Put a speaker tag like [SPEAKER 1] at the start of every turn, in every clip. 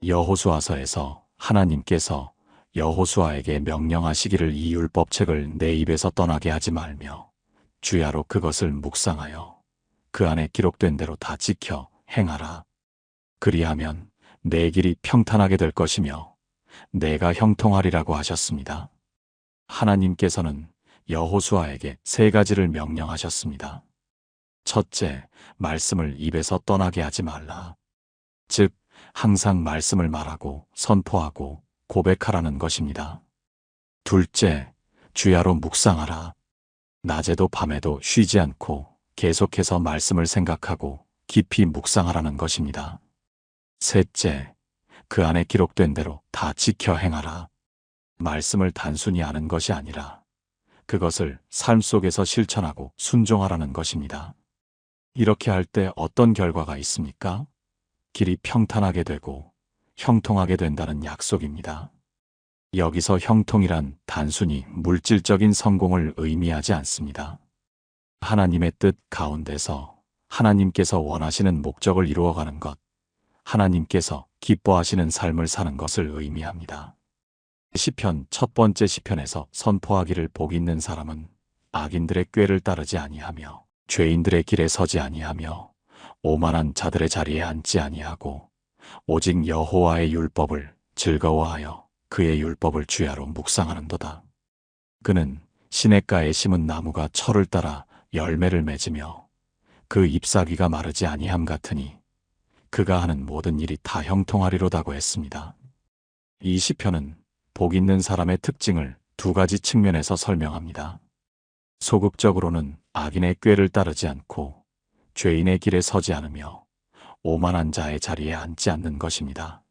[SPEAKER 1] 여호수아서에서 하나님께서 여호수아에게 명령하시기를 이 율법책을 내 입에서 떠나게 하지 말며 주야로 그것을 묵상하여 그 안에 기록된 대로 다 지켜 행하라. 그리하면 내 길이 평탄하게 될 것이며 내가 형통하리라고 하셨습니다. 하나님께서는 여호수아에게 세 가지를 명령하셨습니다. 첫째, 말씀을 입에서 떠나게 하지 말라. 즉, 항상 말씀을 말하고 선포하고 고백하라는 것입니다. 둘째, 주야로 묵상하라. 낮에도 밤에도 쉬지 않고 계속해서 말씀을 생각하고 깊이 묵상하라는 것입니다. 셋째, 그 안에 기록된 대로 다 지켜 행하라. 말씀을 단순히 아는 것이 아니라 그것을 삶 속에서 실천하고 순종하라는 것입니다. 이렇게 할 때 어떤 결과가 있습니까? 길이 평탄하게 되고 형통하게 된다는 약속입니다. 여기서 형통이란 단순히 물질적인 성공을 의미하지 않습니다. 하나님의 뜻 가운데서 하나님께서 원하시는 목적을 이루어가는 것, 하나님께서 기뻐하시는 삶을 사는 것을 의미합니다. 시편 첫 번째 시편에서 선포하기를 복 있는 사람은 악인들의 꾀를 따르지 아니하며 죄인들의 길에 서지 아니하며 오만한 자들의 자리에 앉지 아니하고 오직 여호와의 율법을 즐거워하여 그의 율법을 주야로 묵상하는도다. 그는 시냇가에 심은 나무가 철을 따라 열매를 맺으며 그 잎사귀가 마르지 아니함 같으니 그가 하는 모든 일이 다 형통하리로다고 했습니다. 이 시편은 복 있는 사람의 특징을 두 가지 측면에서 설명합니다. 소극적으로는 악인의 꾀를 따르지 않고 죄인의 길에 서지 않으며 오만한 자의 자리에 앉지 않는 것입니다.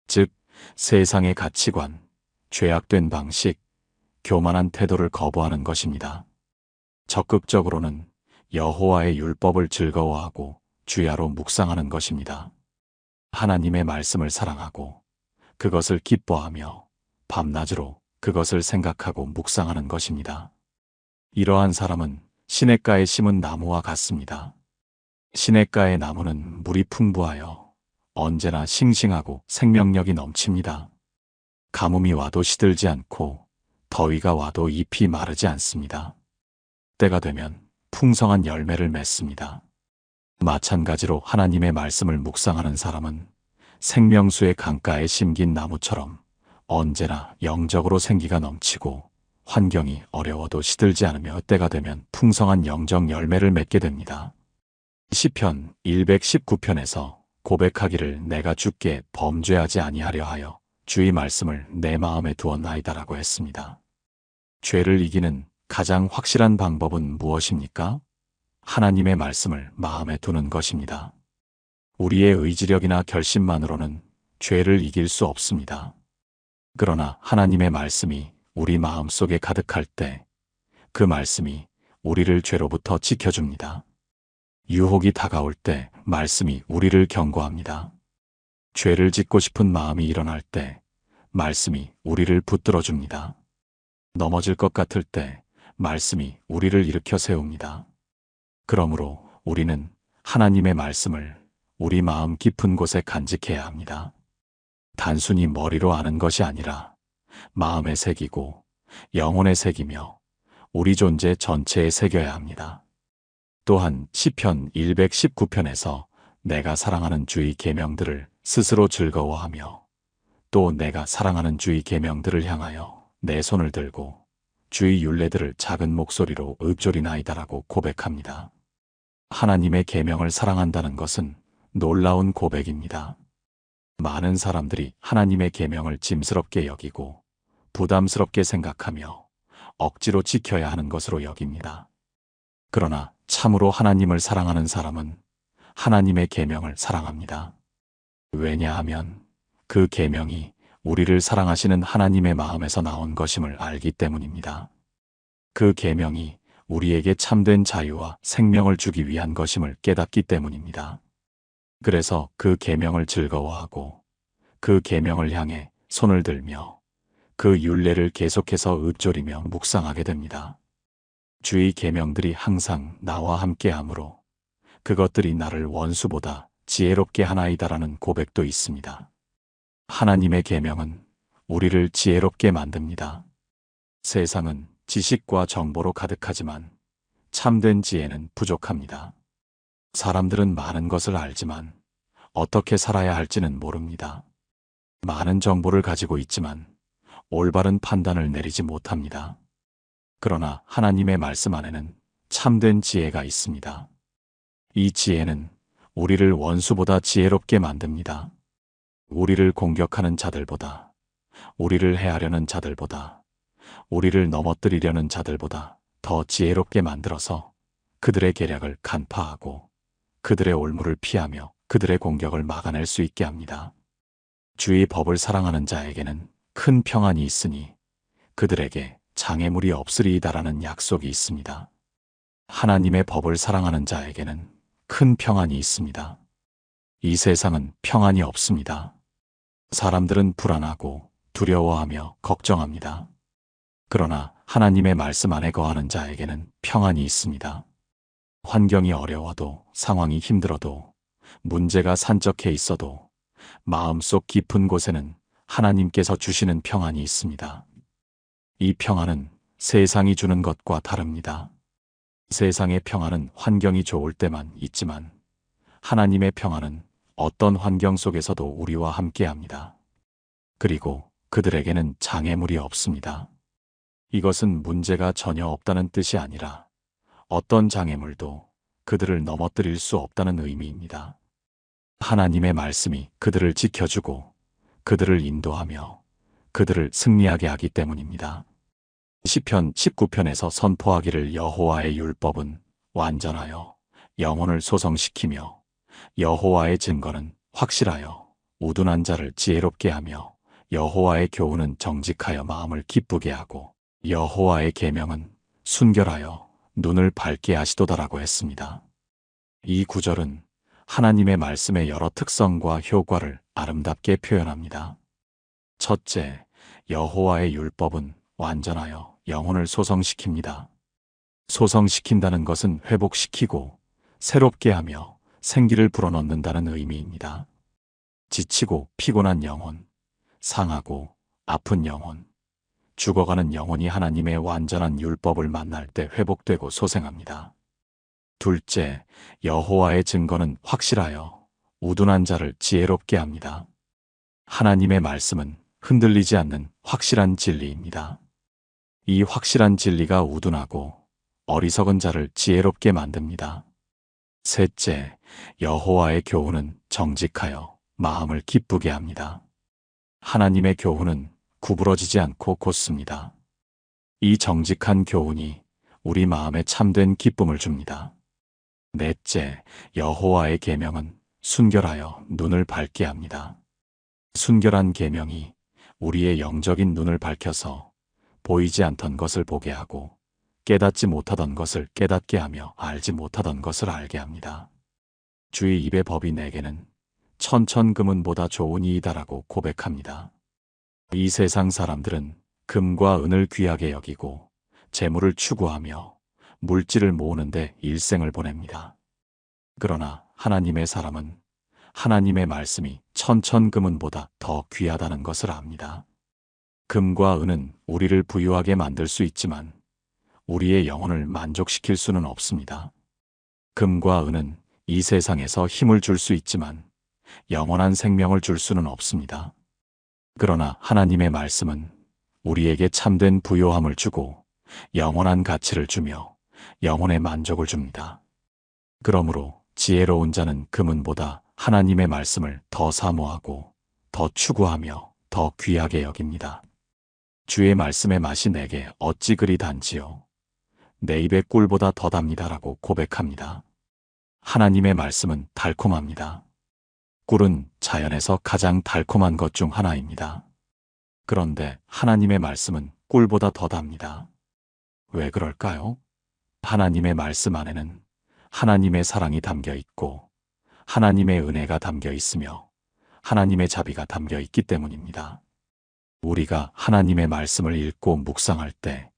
[SPEAKER 1] 즉, 세상의 가치관, 죄악된 방식, 교만한 태도를 거부하는 것입니다. 적극적으로는 여호와의 율법을 즐거워하고 주야로 묵상하는 것입니다. 하나님의 말씀을 사랑하고 그것을 기뻐하며 밤낮으로 그것을 생각하고 묵상하는 것입니다. 이러한 사람은 시냇가에 심은 나무와 같습니다. 시냇가의 나무는 물이 풍부하여 언제나 싱싱하고 생명력이 넘칩니다. 가뭄이 와도 시들지 않고 더위가 와도 잎이 마르지 않습니다. 때가 되면 풍성한 열매를 맺습니다. 마찬가지로 하나님의 말씀을 묵상하는 사람은 생명수의 강가에 심긴 나무처럼 언제나 영적으로 생기가 넘치고 환경이 어려워도 시들지 않으며 때가 되면 풍성한 영적 열매를 맺게 됩니다. 시편 119편에서 고백하기를 내가 주께 범죄하지 아니하려 하여 주의 말씀을 내 마음에 두었나이다라고 했습니다. 죄를 이기는 가장 확실한 방법은 무엇입니까? 하나님의 말씀을 마음에 두는 것입니다. 우리의 의지력이나 결심만으로는 죄를 이길 수 없습니다. 그러나 하나님의 말씀이 우리 마음속에 가득할 때 그 말씀이 우리를 죄로부터 지켜줍니다. 유혹이 다가올 때 말씀이 우리를 경고합니다. 죄를 짓고 싶은 마음이 일어날 때 말씀이 우리를 붙들어줍니다. 넘어질 것 같을 때 말씀이 우리를 일으켜 세웁니다. 그러므로 우리는 하나님의 말씀을 우리 마음 깊은 곳에 간직해야 합니다. 단순히 머리로 아는 것이 아니라 마음에 새기고 영혼에 새기며 우리 존재 전체에 새겨야 합니다. 또한 시편 119편에서 내가 사랑하는 주의 계명들을 스스로 즐거워하며 또 내가 사랑하는 주의 계명들을 향하여 내 손을 들고 주의 율례들을 작은 목소리로 읊조리나이다라고 고백합니다. 하나님의 계명을 사랑한다는 것은 놀라운 고백입니다. 많은 사람들이 하나님의 계명을 짐스럽게 여기고 부담스럽게 생각하며 억지로 지켜야 하는 것으로 여깁니다. 그러나 참으로 하나님을 사랑하는 사람은 하나님의 계명을 사랑합니다. 왜냐하면 그 계명이 우리를 사랑하시는 하나님의 마음에서 나온 것임을 알기 때문입니다. 그 계명이 우리에게 참된 자유와 생명을 주기 위한 것임을 깨닫기 때문입니다. 그래서 그 계명을 즐거워하고 그 계명을 향해 손을 들며 그 율례를 계속해서 읊조리며 묵상하게 됩니다. 주의 계명들이 항상 나와 함께하므로 그것들이 나를 원수보다 지혜롭게 하나이다라는 고백도 있습니다. 하나님의 계명은 우리를 지혜롭게 만듭니다. 세상은 지식과 정보로 가득하지만 참된 지혜는 부족합니다. 사람들은 많은 것을 알지만 어떻게 살아야 할지는 모릅니다. 많은 정보를 가지고 있지만 올바른 판단을 내리지 못합니다. 그러나 하나님의 말씀 안에는 참된 지혜가 있습니다. 이 지혜는 우리를 원수보다 지혜롭게 만듭니다. 우리를 공격하는 자들보다, 우리를 해하려는 자들보다, 우리를 넘어뜨리려는 자들보다 더 지혜롭게 만들어서 그들의 계략을 간파하고 그들의 올무를 피하며 그들의 공격을 막아낼 수 있게 합니다. 주의 법을 사랑하는 자에게는 큰 평안이 있으니 그들에게 장애물이 없으리이다라는 약속이 있습니다. 하나님의 법을 사랑하는 자에게는 큰 평안이 있습니다. 이 세상은 평안이 없습니다. 사람들은 불안하고 두려워하며 걱정합니다. 그러나 하나님의 말씀 안에 거하는 자에게는 평안이 있습니다. 환경이 어려워도, 상황이 힘들어도, 문제가 산적해 있어도 마음속 깊은 곳에는 하나님께서 주시는 평안이 있습니다. 이 평안은 세상이 주는 것과 다릅니다. 세상의 평안은 환경이 좋을 때만 있지만 하나님의 평안은 어떤 환경 속에서도 우리와 함께합니다. 그리고 그들에게는 장애물이 없습니다. 이것은 문제가 전혀 없다는 뜻이 아니라 어떤 장애물도 그들을 넘어뜨릴 수 없다는 의미입니다. 하나님의 말씀이 그들을 지켜주고 그들을 인도하며 그들을 승리하게 하기 때문입니다. 시편 19편에서 선포하기를 여호와의 율법은 완전하여 영혼을 소성시키며 여호와의 증거는 확실하여 우둔한 자를 지혜롭게 하며 여호와의 교훈은 정직하여 마음을 기쁘게 하고 여호와의 계명은 순결하여 눈을 밝게 하시도다라고 했습니다. 이 구절은 하나님의 말씀의 여러 특성과 효과를 아름답게 표현합니다. 첫째, 여호와의 율법은 완전하여 영혼을 소성시킵니다. 소성시킨다는 것은 회복시키고 새롭게 하며 생기를 불어넣는다는 의미입니다. 지치고 피곤한 영혼, 상하고 아픈 영혼, 죽어가는 영혼이 하나님의 완전한 율법을 만날 때 회복되고 소생합니다. 둘째, 여호와의 증거는 확실하여 우둔한 자를 지혜롭게 합니다. 하나님의 말씀은 흔들리지 않는 확실한 진리입니다. 이 확실한 진리가 우둔하고 어리석은 자를 지혜롭게 만듭니다. 셋째, 여호와의 교훈은 정직하여 마음을 기쁘게 합니다. 하나님의 교훈은 구부러지지 않고 곧습니다. 이 정직한 교훈이 우리 마음에 참된 기쁨을 줍니다. 넷째, 여호와의 계명은 순결하여 눈을 밝게 합니다. 순결한 계명이 우리의 영적인 눈을 밝혀서 보이지 않던 것을 보게 하고 깨닫지 못하던 것을 깨닫게 하며 알지 못하던 것을 알게 합니다. 주의 입의 법이 내게는 천천금은보다 좋으니이다라고 고백합니다. 이 세상 사람들은 금과 은을 귀하게 여기고 재물을 추구하며 물질을 모으는데 일생을 보냅니다. 그러나 하나님의 사람은 하나님의 말씀이 천천금은보다 더 귀하다는 것을 압니다. 금과 은은 우리를 부유하게 만들 수 있지만 우리의 영혼을 만족시킬 수는 없습니다. 금과 은은 이 세상에서 힘을 줄 수 있지만 영원한 생명을 줄 수는 없습니다. 그러나 하나님의 말씀은 우리에게 참된 부요함을 주고 영원한 가치를 주며 영혼의 만족을 줍니다. 그러므로 지혜로운 자는 금은보다 하나님의 말씀을 더 사모하고 더 추구하며 더 귀하게 여깁니다. 주의 말씀의 맛이 내게 어찌 그리 단지요. 내 입의 꿀보다 더 답니다라고 고백합니다. 하나님의 말씀은 달콤합니다. 꿀은 자연에서 가장 달콤한 것 중 하나입니다. 그런데 하나님의 말씀은 꿀보다 더 답니다. 왜 그럴까요? 하나님의 말씀 안에는 하나님의 사랑이 담겨 있고 하나님의 은혜가 담겨 있으며 하나님의 자비가 담겨 있기 때문입니다. 우리가 하나님의 말씀을 읽고 묵상할 때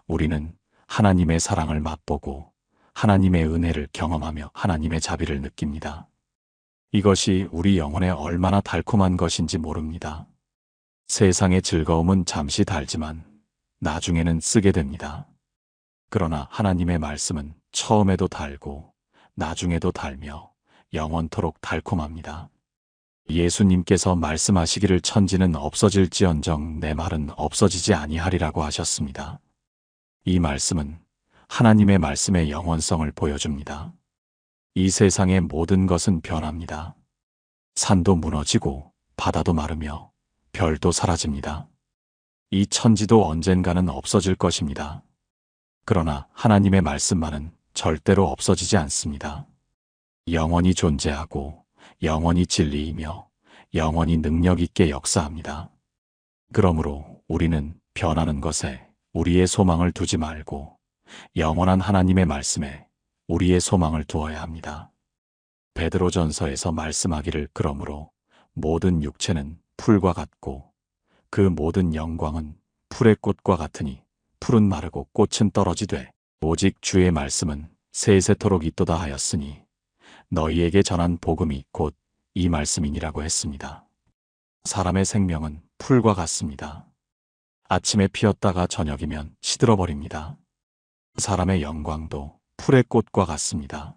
[SPEAKER 1] 우리는 하나님의 사랑을 맛보고 하나님의 은혜를 경험하며 하나님의 자비를 느낍니다. 이것이 우리 영혼에 얼마나 달콤한 것인지 모릅니다. 세상의 즐거움은 잠시 달지만 나중에는 쓰게 됩니다. 그러나 하나님의 말씀은 처음에도 달고 나중에도 달며 영원토록 달콤합니다. 예수님께서 말씀하시기를 천지는 없어질지언정 내 말은 없어지지 아니하리라고 하셨습니다. 이 말씀은 하나님의 말씀의 영원성을 보여줍니다. 이 세상의 모든 것은 변합니다. 산도 무너지고 바다도 마르며 별도 사라집니다. 이 천지도 언젠가는 없어질 것입니다. 그러나 하나님의 말씀만은 절대로 없어지지 않습니다. 영원히 존재하고 영원히 진리이며 영원히 능력 있게 역사합니다. 그러므로 우리는 변하는 것에 우리의 소망을 두지 말고 영원한 하나님의 말씀에 우리의 소망을 두어야 합니다. 베드로전서에서 말씀하기를 그러므로 모든 육체는 풀과 같고 그 모든 영광은 풀의 꽃과 같으니 풀은 마르고 꽃은 떨어지되 오직 주의 말씀은 세세토록 있도다 하였으니 너희에게 전한 복음이 곧 이 말씀이니라고 했습니다. 사람의 생명은 풀과 같습니다. 아침에 피었다가 저녁이면 시들어버립니다. 사람의 영광도 풀의 꽃과 같습니다.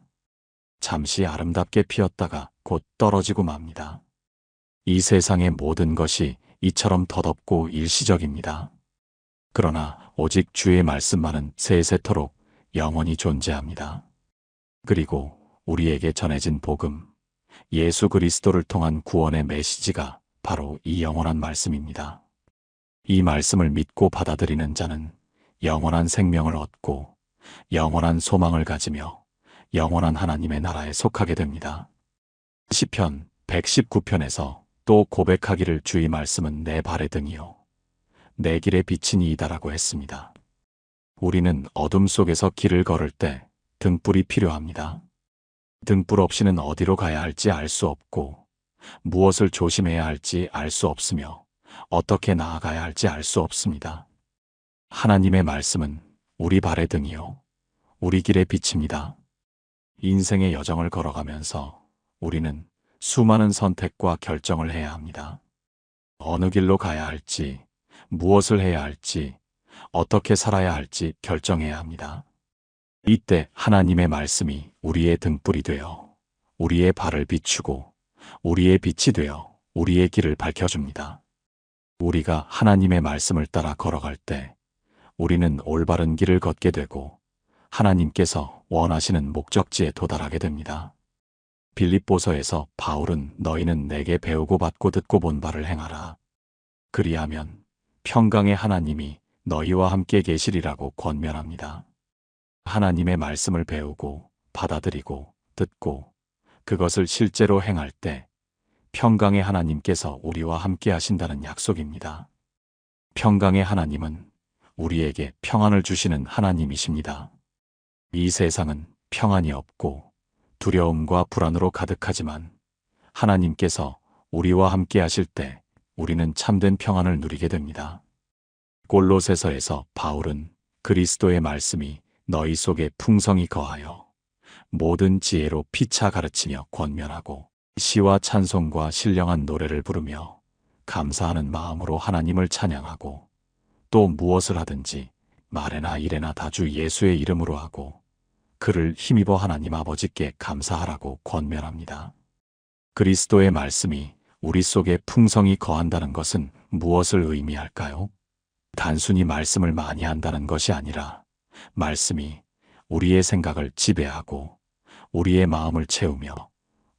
[SPEAKER 1] 잠시 아름답게 피었다가 곧 떨어지고 맙니다. 이 세상의 모든 것이 이처럼 덧없고 일시적입니다. 그러나 오직 주의 말씀만은 세세토록 영원히 존재합니다. 그리고 우리에게 전해진 복음, 예수 그리스도를 통한 구원의 메시지가 바로 이 영원한 말씀입니다. 이 말씀을 믿고 받아들이는 자는 영원한 생명을 얻고 영원한 소망을 가지며 영원한 하나님의 나라에 속하게 됩니다. 시편 119편에서 또 고백하기를 주의 말씀은 내 발의 등이요 내 길의 빛이니 이다라고 했습니다. 우리는 어둠 속에서 길을 걸을 때 등불이 필요합니다. 등불 없이는 어디로 가야 할지 알 수 없고 무엇을 조심해야 할지 알 수 없으며 어떻게 나아가야 할지 알 수 없습니다. 하나님의 말씀은 우리 발의 등이요 우리 길의 빛입니다. 인생의 여정을 걸어가면서 우리는 수많은 선택과 결정을 해야 합니다. 어느 길로 가야 할지, 무엇을 해야 할지, 어떻게 살아야 할지 결정해야 합니다. 이때 하나님의 말씀이 우리의 등불이 되어 우리의 발을 비추고 우리의 빛이 되어 우리의 길을 밝혀줍니다. 우리가 하나님의 말씀을 따라 걸어갈 때 우리는 올바른 길을 걷게 되고 하나님께서 원하시는 목적지에 도달하게 됩니다. 빌립보서에서 바울은 너희는 내게 배우고 받고 듣고 본 바를 행하라. 그리하면 평강의 하나님이 너희와 함께 계시리라고 권면합니다. 하나님의 말씀을 배우고 받아들이고 듣고 그것을 실제로 행할 때 평강의 하나님께서 우리와 함께 하신다는 약속입니다. 평강의 하나님은 우리에게 평안을 주시는 하나님이십니다. 이 세상은 평안이 없고 두려움과 불안으로 가득하지만 하나님께서 우리와 함께 하실 때 우리는 참된 평안을 누리게 됩니다. 골로새서에서 바울은 그리스도의 말씀이 너희 속에 풍성히 거하여 모든 지혜로 피차 가르치며 권면하고 시와 찬송과 신령한 노래를 부르며 감사하는 마음으로 하나님을 찬양하고 또 무엇을 하든지 말에나 일에나 다 주 예수의 이름으로 하고 그를 힘입어 하나님 아버지께 감사하라고 권면합니다. 그리스도의 말씀이 우리 속에 풍성히 거한다는 것은 무엇을 의미할까요? 단순히 말씀을 많이 한다는 것이 아니라 말씀이 우리의 생각을 지배하고 우리의 마음을 채우며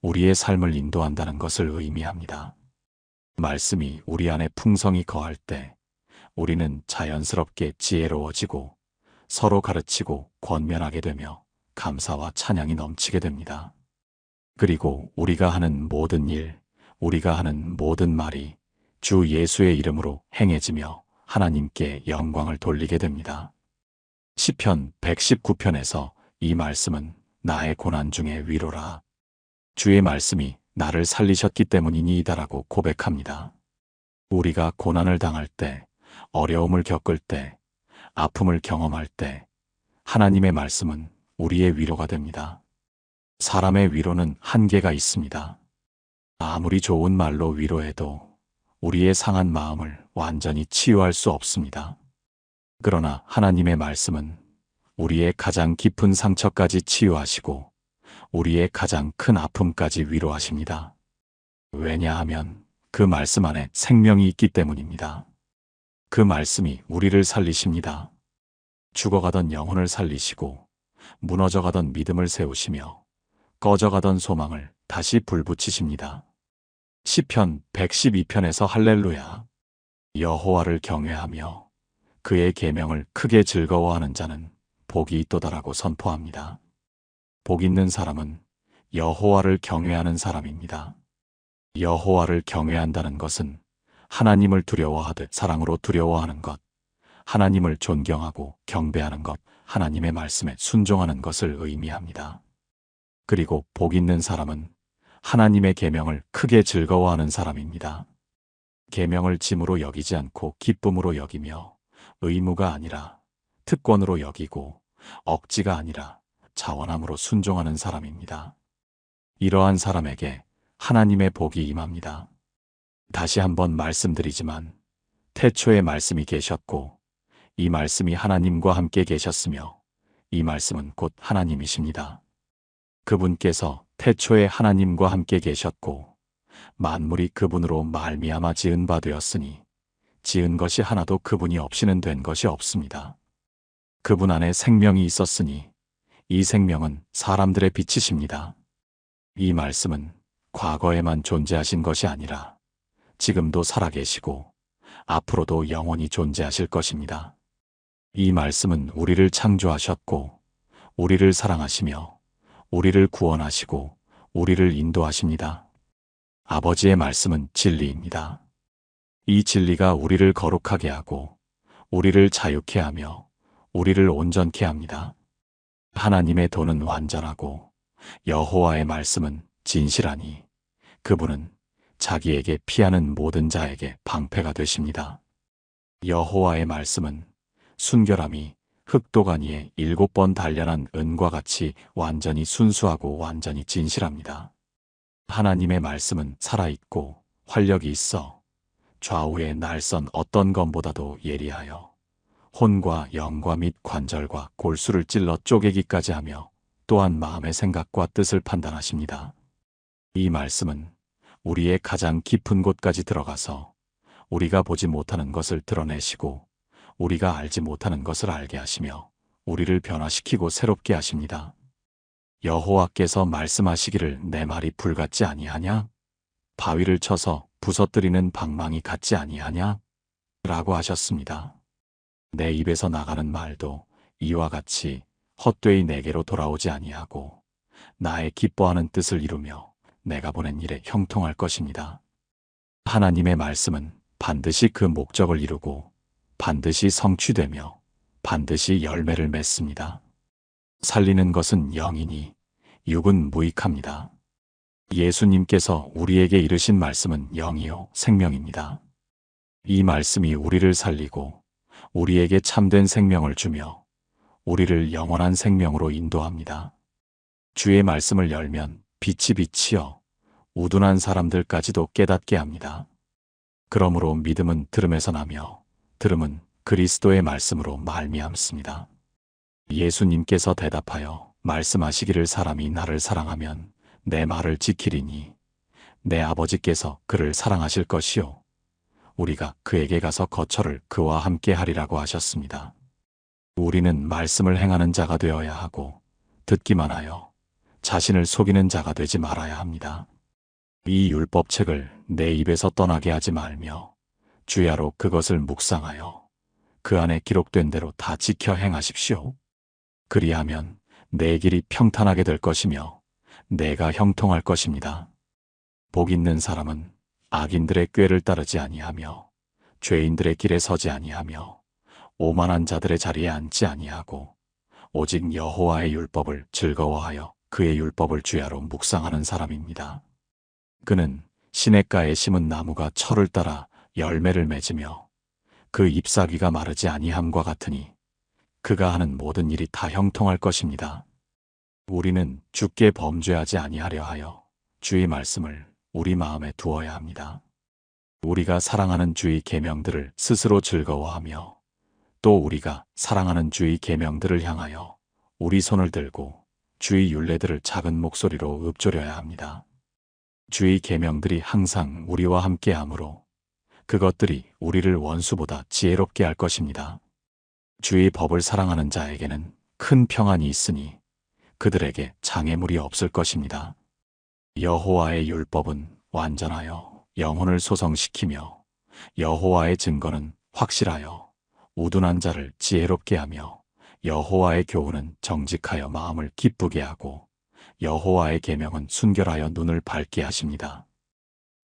[SPEAKER 1] 우리의 삶을 인도한다는 것을 의미합니다. 말씀이 우리 안에 풍성히 거할 때 우리는 자연스럽게 지혜로워지고 서로 가르치고 권면하게 되며 감사와 찬양이 넘치게 됩니다. 그리고 우리가 하는 모든 일, 우리가 하는 모든 말이 주 예수의 이름으로 행해지며 하나님께 영광을 돌리게 됩니다. 시편 119편에서 이 말씀은 나의 고난 중에 위로라. 주의 말씀이 나를 살리셨기 때문이니이다라고 고백합니다. 우리가 고난을 당할 때, 어려움을 겪을 때, 아픔을 경험할 때 하나님의 말씀은 우리의 위로가 됩니다. 사람의 위로는 한계가 있습니다. 아무리 좋은 말로 위로해도 우리의 상한 마음을 완전히 치유할 수 없습니다. 그러나 하나님의 말씀은 우리의 가장 깊은 상처까지 치유하시고 우리의 가장 큰 아픔까지 위로하십니다. 왜냐하면 그 말씀 안에 생명이 있기 때문입니다. 그 말씀이 우리를 살리십니다. 죽어가던 영혼을 살리시고 무너져가던 믿음을 세우시며 꺼져가던 소망을 다시 불붙이십니다. 시편 112편에서 할렐루야. 여호와를 경외하며 그의 계명을 크게 즐거워하는 자는 복이 있도다라고 선포합니다. 복 있는 사람은 여호와를 경외하는 사람입니다. 여호와를 경외한다는 것은 하나님을 두려워하듯 사랑으로 두려워하는 것, 하나님을 존경하고 경배하는 것, 하나님의 말씀에 순종하는 것을 의미합니다. 그리고 복 있는 사람은 하나님의 계명을 크게 즐거워하는 사람입니다. 계명을 짐으로 여기지 않고 기쁨으로 여기며 의무가 아니라 특권으로 여기고 억지가 아니라 자원함으로 순종하는 사람입니다. 이러한 사람에게 하나님의 복이 임합니다. 다시 한번 말씀드리지만 태초에 말씀이 계셨고 이 말씀이 하나님과 함께 계셨으며 이 말씀은 곧 하나님이십니다. 그분께서 태초에 하나님과 함께 계셨고 만물이 그분으로 말미암아 지은 바 되었으니 지은 것이 하나도 그분이 없이는 된 것이 없습니다. 그분 안에 생명이 있었으니 이 생명은 사람들의 빛이십니다. 이 말씀은 과거에만 존재하신 것이 아니라 지금도 살아계시고 앞으로도 영원히 존재하실 것입니다. 이 말씀은 우리를 창조하셨고 우리를 사랑하시며 우리를 구원하시고 우리를 인도하십니다. 아버지의 말씀은 진리입니다. 이 진리가 우리를 거룩하게 하고 우리를 자유케 하며 우리를 온전케 합니다. 하나님의 도는 완전하고 여호와의 말씀은 진실하니 그분은 자기에게 피하는 모든 자에게 방패가 되십니다. 여호와의 말씀은 순결함이 흑도가니에 7번 단련한 은과 같이 완전히 순수하고 완전히 진실합니다. 하나님의 말씀은 살아있고 활력이 있어 좌우의 날선 어떤 검보다도 예리하여 혼과 영과 및 관절과 골수를 찔러 쪼개기까지 하며 또한 마음의 생각과 뜻을 판단하십니다. 이 말씀은 우리의 가장 깊은 곳까지 들어가서 우리가 보지 못하는 것을 드러내시고 우리가 알지 못하는 것을 알게 하시며 우리를 변화시키고 새롭게 하십니다. 여호와께서 말씀하시기를 내 말이 불같지 아니하냐? 바위를 쳐서 부서뜨리는 방망이 같지 아니하냐? 라고 하셨습니다. 내 입에서 나가는 말도 이와 같이 헛되이 내게로 돌아오지 아니하고 나의 기뻐하는 뜻을 이루며 내가 보낸 일에 형통할 것입니다. 하나님의 말씀은 반드시 그 목적을 이루고 반드시 성취되며 반드시 열매를 맺습니다. 살리는 것은 영이니 육은 무익합니다. 예수님께서 우리에게 이르신 말씀은 영이요 생명입니다. 이 말씀이 우리를 살리고 우리에게 참된 생명을 주며 우리를 영원한 생명으로 인도합니다. 주의 말씀을 열면 빛이 비치어 우둔한 사람들까지도 깨닫게 합니다. 그러므로 믿음은 들음에서 나며 들음은 그리스도의 말씀으로 말미암습니다. 예수님께서 대답하여 말씀하시기를 사람이 나를 사랑하면 내 말을 지키리니 내 아버지께서 그를 사랑하실 것이요 우리가 그에게 가서 거처를 그와 함께 하리라고 하셨습니다. 우리는 말씀을 행하는 자가 되어야 하고 듣기만 하여 자신을 속이는 자가 되지 말아야 합니다. 이 율법책을 내 입에서 떠나게 하지 말며 주야로 그것을 묵상하여 그 안에 기록된 대로 다 지켜 행하십시오. 그리하면 내 길이 평탄하게 될 것이며 내가 형통할 것입니다. 복 있는 사람은 악인들의 꾀를 따르지 아니하며 죄인들의 길에 서지 아니하며 오만한 자들의 자리에 앉지 아니하고 오직 여호와의 율법을 즐거워하여 그의 율법을 주야로 묵상하는 사람입니다. 그는 시냇가에 심은 나무가 철을 따라 열매를 맺으며 그 잎사귀가 마르지 아니함과 같으니 그가 하는 모든 일이 다 형통할 것입니다. 우리는 주께 범죄하지 아니하려 하여 주의 말씀을 우리 마음에 두어야 합니다. 우리가 사랑하는 주의 계명들을 스스로 즐거워하며 또 우리가 사랑하는 주의 계명들을 향하여 우리 손을 들고 주의 율례들을 작은 목소리로 읊조려야 합니다. 주의 계명들이 항상 우리와 함께하므로 그것들이 우리를 원수보다 지혜롭게 할 것입니다. 주의 법을 사랑하는 자에게는 큰 평안이 있으니 그들에게 장애물이 없을 것입니다. 여호와의 율법은 완전하여 영혼을 소성시키며 여호와의 증거는 확실하여 우둔한 자를 지혜롭게 하며 여호와의 교훈은 정직하여 마음을 기쁘게 하고 여호와의 계명은 순결하여 눈을 밝게 하십니다.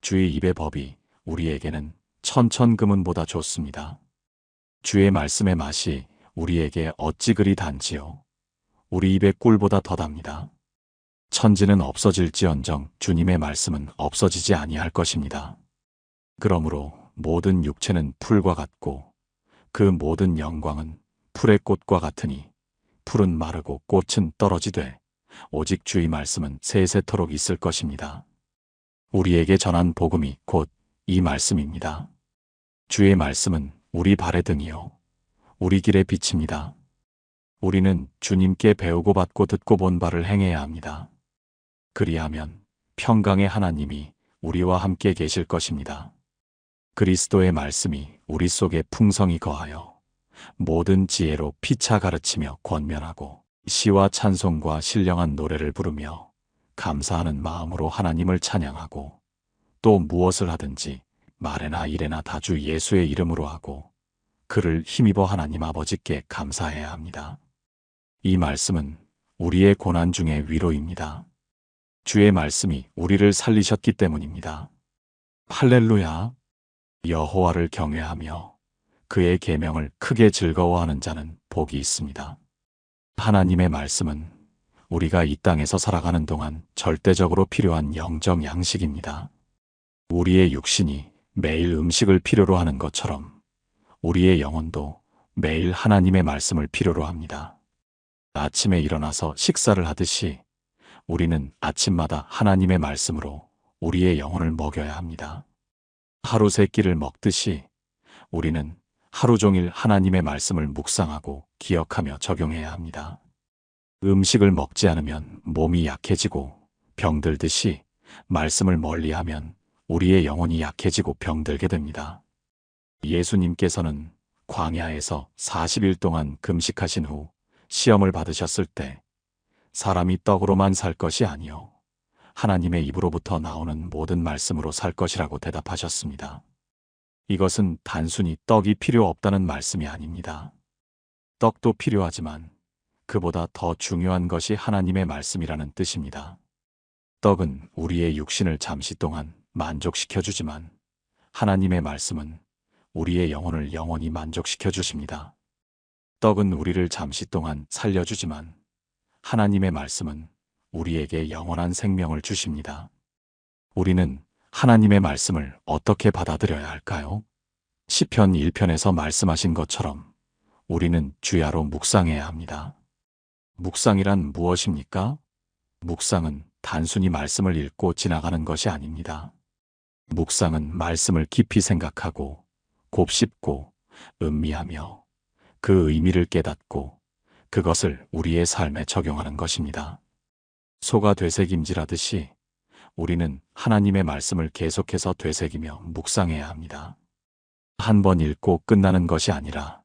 [SPEAKER 1] 주의 입의 법이 우리에게는 천천금은보다 좋습니다. 주의 말씀의 맛이 우리에게 어찌 그리 단지요. 우리 입의 꿀보다 더 답니다. 천지는 없어질지언정 주님의 말씀은 없어지지 아니할 것입니다. 그러므로 모든 육체는 풀과 같고 그 모든 영광은 풀의 꽃과 같으니 풀은 마르고 꽃은 떨어지되 오직 주의 말씀은 세세토록 있을 것입니다. 우리에게 전한 복음이 곧 이 말씀입니다. 주의 말씀은 우리 발의 등이요 우리 길의 빛입니다. 우리는 주님께 배우고 받고 듣고 본 바를 행해야 합니다. 그리하면 평강의 하나님이 우리와 함께 계실 것입니다. 그리스도의 말씀이 우리 속에 풍성히 거하여 모든 지혜로 피차 가르치며 권면하고 시와 찬송과 신령한 노래를 부르며 감사하는 마음으로 하나님을 찬양하고 또 무엇을 하든지 말에나 일에나 다 주 예수의 이름으로 하고 그를 힘입어 하나님 아버지께 감사해야 합니다. 이 말씀은 우리의 고난 중의 위로입니다. 주의 말씀이 우리를 살리셨기 때문입니다. 할렐루야! 여호와를 경외하며 그의 계명을 크게 즐거워하는 자는 복이 있습니다. 하나님의 말씀은 우리가 이 땅에서 살아가는 동안 절대적으로 필요한 영적 양식입니다. 우리의 육신이 매일 음식을 필요로 하는 것처럼 우리의 영혼도 매일 하나님의 말씀을 필요로 합니다. 아침에 일어나서 식사를 하듯이 우리는 아침마다 하나님의 말씀으로 우리의 영혼을 먹여야 합니다. 하루 세 끼를 먹듯이 우리는 하루 종일 하나님의 말씀을 묵상하고 기억하며 적용해야 합니다. 음식을 먹지 않으면 몸이 약해지고 병들듯이 말씀을 멀리하면 우리의 영혼이 약해지고 병들게 됩니다. 예수님께서는 광야에서 40일 동안 금식하신 후 시험을 받으셨을 때 사람이 떡으로만 살 것이 아니요 하나님의 입으로부터 나오는 모든 말씀으로 살 것이라고 대답하셨습니다. 이것은 단순히 떡이 필요 없다는 말씀이 아닙니다. 떡도 필요하지만 그보다 더 중요한 것이 하나님의 말씀이라는 뜻입니다. 떡은 우리의 육신을 잠시 동안 만족시켜주지만 하나님의 말씀은 우리의 영혼을 영원히 만족시켜 주십니다. 떡은 우리를 잠시 동안 살려주지만 하나님의 말씀은 우리에게 영원한 생명을 주십니다. 우리는 하나님의 말씀을 어떻게 받아들여야 할까요? 시편 1편에서 말씀하신 것처럼 우리는 주야로 묵상해야 합니다. 묵상이란 무엇입니까? 묵상은 단순히 말씀을 읽고 지나가는 것이 아닙니다. 묵상은 말씀을 깊이 생각하고 곱씹고 음미하며 그 의미를 깨닫고 그것을 우리의 삶에 적용하는 것입니다. 소가 되새김질하듯이 우리는 하나님의 말씀을 계속해서 되새기며 묵상해야 합니다. 한 번 읽고 끝나는 것이 아니라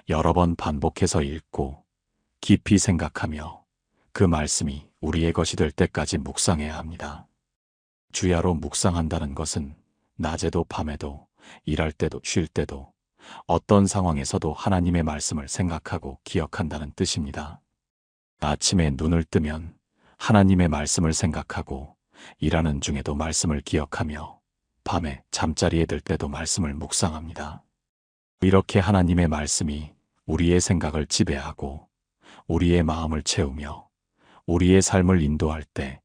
[SPEAKER 1] 여러 번 반복해서 읽고 깊이 생각하며 그 말씀이 우리의 것이 될 때까지 묵상해야 합니다. 주야로 묵상한다는 것은 낮에도 밤에도 일할 때도 쉴 때도 어떤 상황에서도 하나님의 말씀을 생각하고 기억한다는 뜻입니다. 아침에 눈을 뜨면 하나님의 말씀을 생각하고 일하는 중에도 말씀을 기억하며 밤에 잠자리에 들 때도 말씀을 묵상합니다. 이렇게 하나님의 말씀이 우리의 생각을 지배하고 우리의 마음을 채우며 우리의 삶을 인도할 때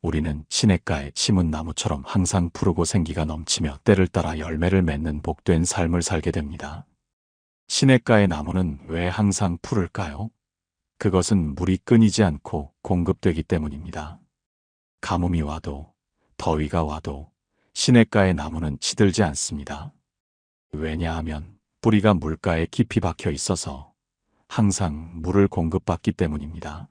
[SPEAKER 1] 우리는 시냇가에 심은 나무처럼 항상 푸르고 생기가 넘치며 때를 따라 열매를 맺는 복된 삶을 살게 됩니다. 시냇가의 나무는 왜 항상 푸를까요? 그것은 물이 끊이지 않고 공급되기 때문입니다. 가뭄이 와도 더위가 와도 시냇가의 나무는 시들지 않습니다. 왜냐하면 뿌리가 물가에 깊이 박혀 있어서 항상 물을 공급받기 때문입니다.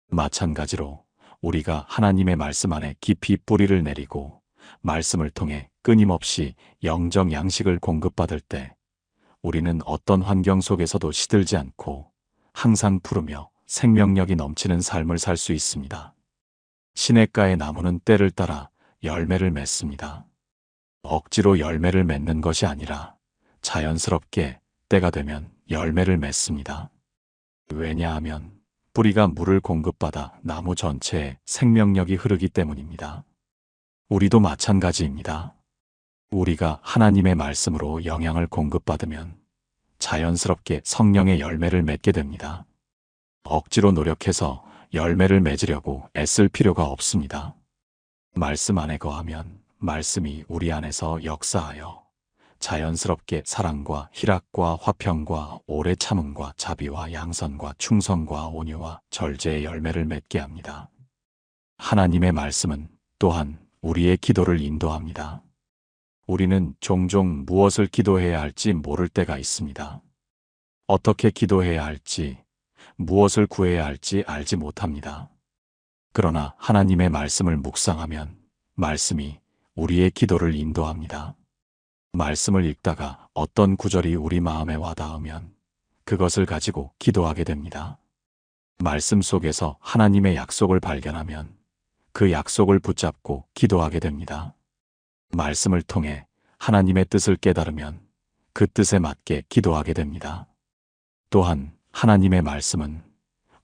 [SPEAKER 1] 마찬가지로 우리가 하나님의 말씀 안에 깊이 뿌리를 내리고 말씀을 통해 끊임없이 영적 양식을 공급받을 때 우리는 어떤 환경 속에서도 시들지 않고 항상 푸르며 생명력이 넘치는 삶을 살 수 있습니다. 시냇가의 나무는 때를 따라 열매를 맺습니다. 억지로 열매를 맺는 것이 아니라 자연스럽게 때가 되면 열매를 맺습니다. 왜냐하면 뿌리가 물을 공급받아 나무 전체에 생명력이 흐르기 때문입니다. 우리도 마찬가지입니다. 우리가 하나님의 말씀으로 영향을 공급받으면 자연스럽게 성령의 열매를 맺게 됩니다. 억지로 노력해서 열매를 맺으려고 애쓸 필요가 없습니다. 말씀 안에 거하면 말씀이 우리 안에서 역사하여 자연스럽게 사랑과 희락과 화평과 오래 참음과 자비와 양선과 충성과 온유와 절제의 열매를 맺게 합니다. 하나님의 말씀은 또한 우리의 기도를 인도합니다. 우리는 종종 무엇을 기도해야 할지 모를 때가 있습니다. 어떻게 기도해야 할지, 무엇을 구해야 할지 알지 못합니다. 그러나 하나님의 말씀을 묵상하면 말씀이 우리의 기도를 인도합니다. 말씀을 읽다가 어떤 구절이 우리 마음에 와닿으면 그것을 가지고 기도하게 됩니다. 말씀 속에서 하나님의 약속을 발견하면 그 약속을 붙잡고 기도하게 됩니다. 말씀을 통해 하나님의 뜻을 깨달으면 그 뜻에 맞게 기도하게 됩니다. 또한 하나님의 말씀은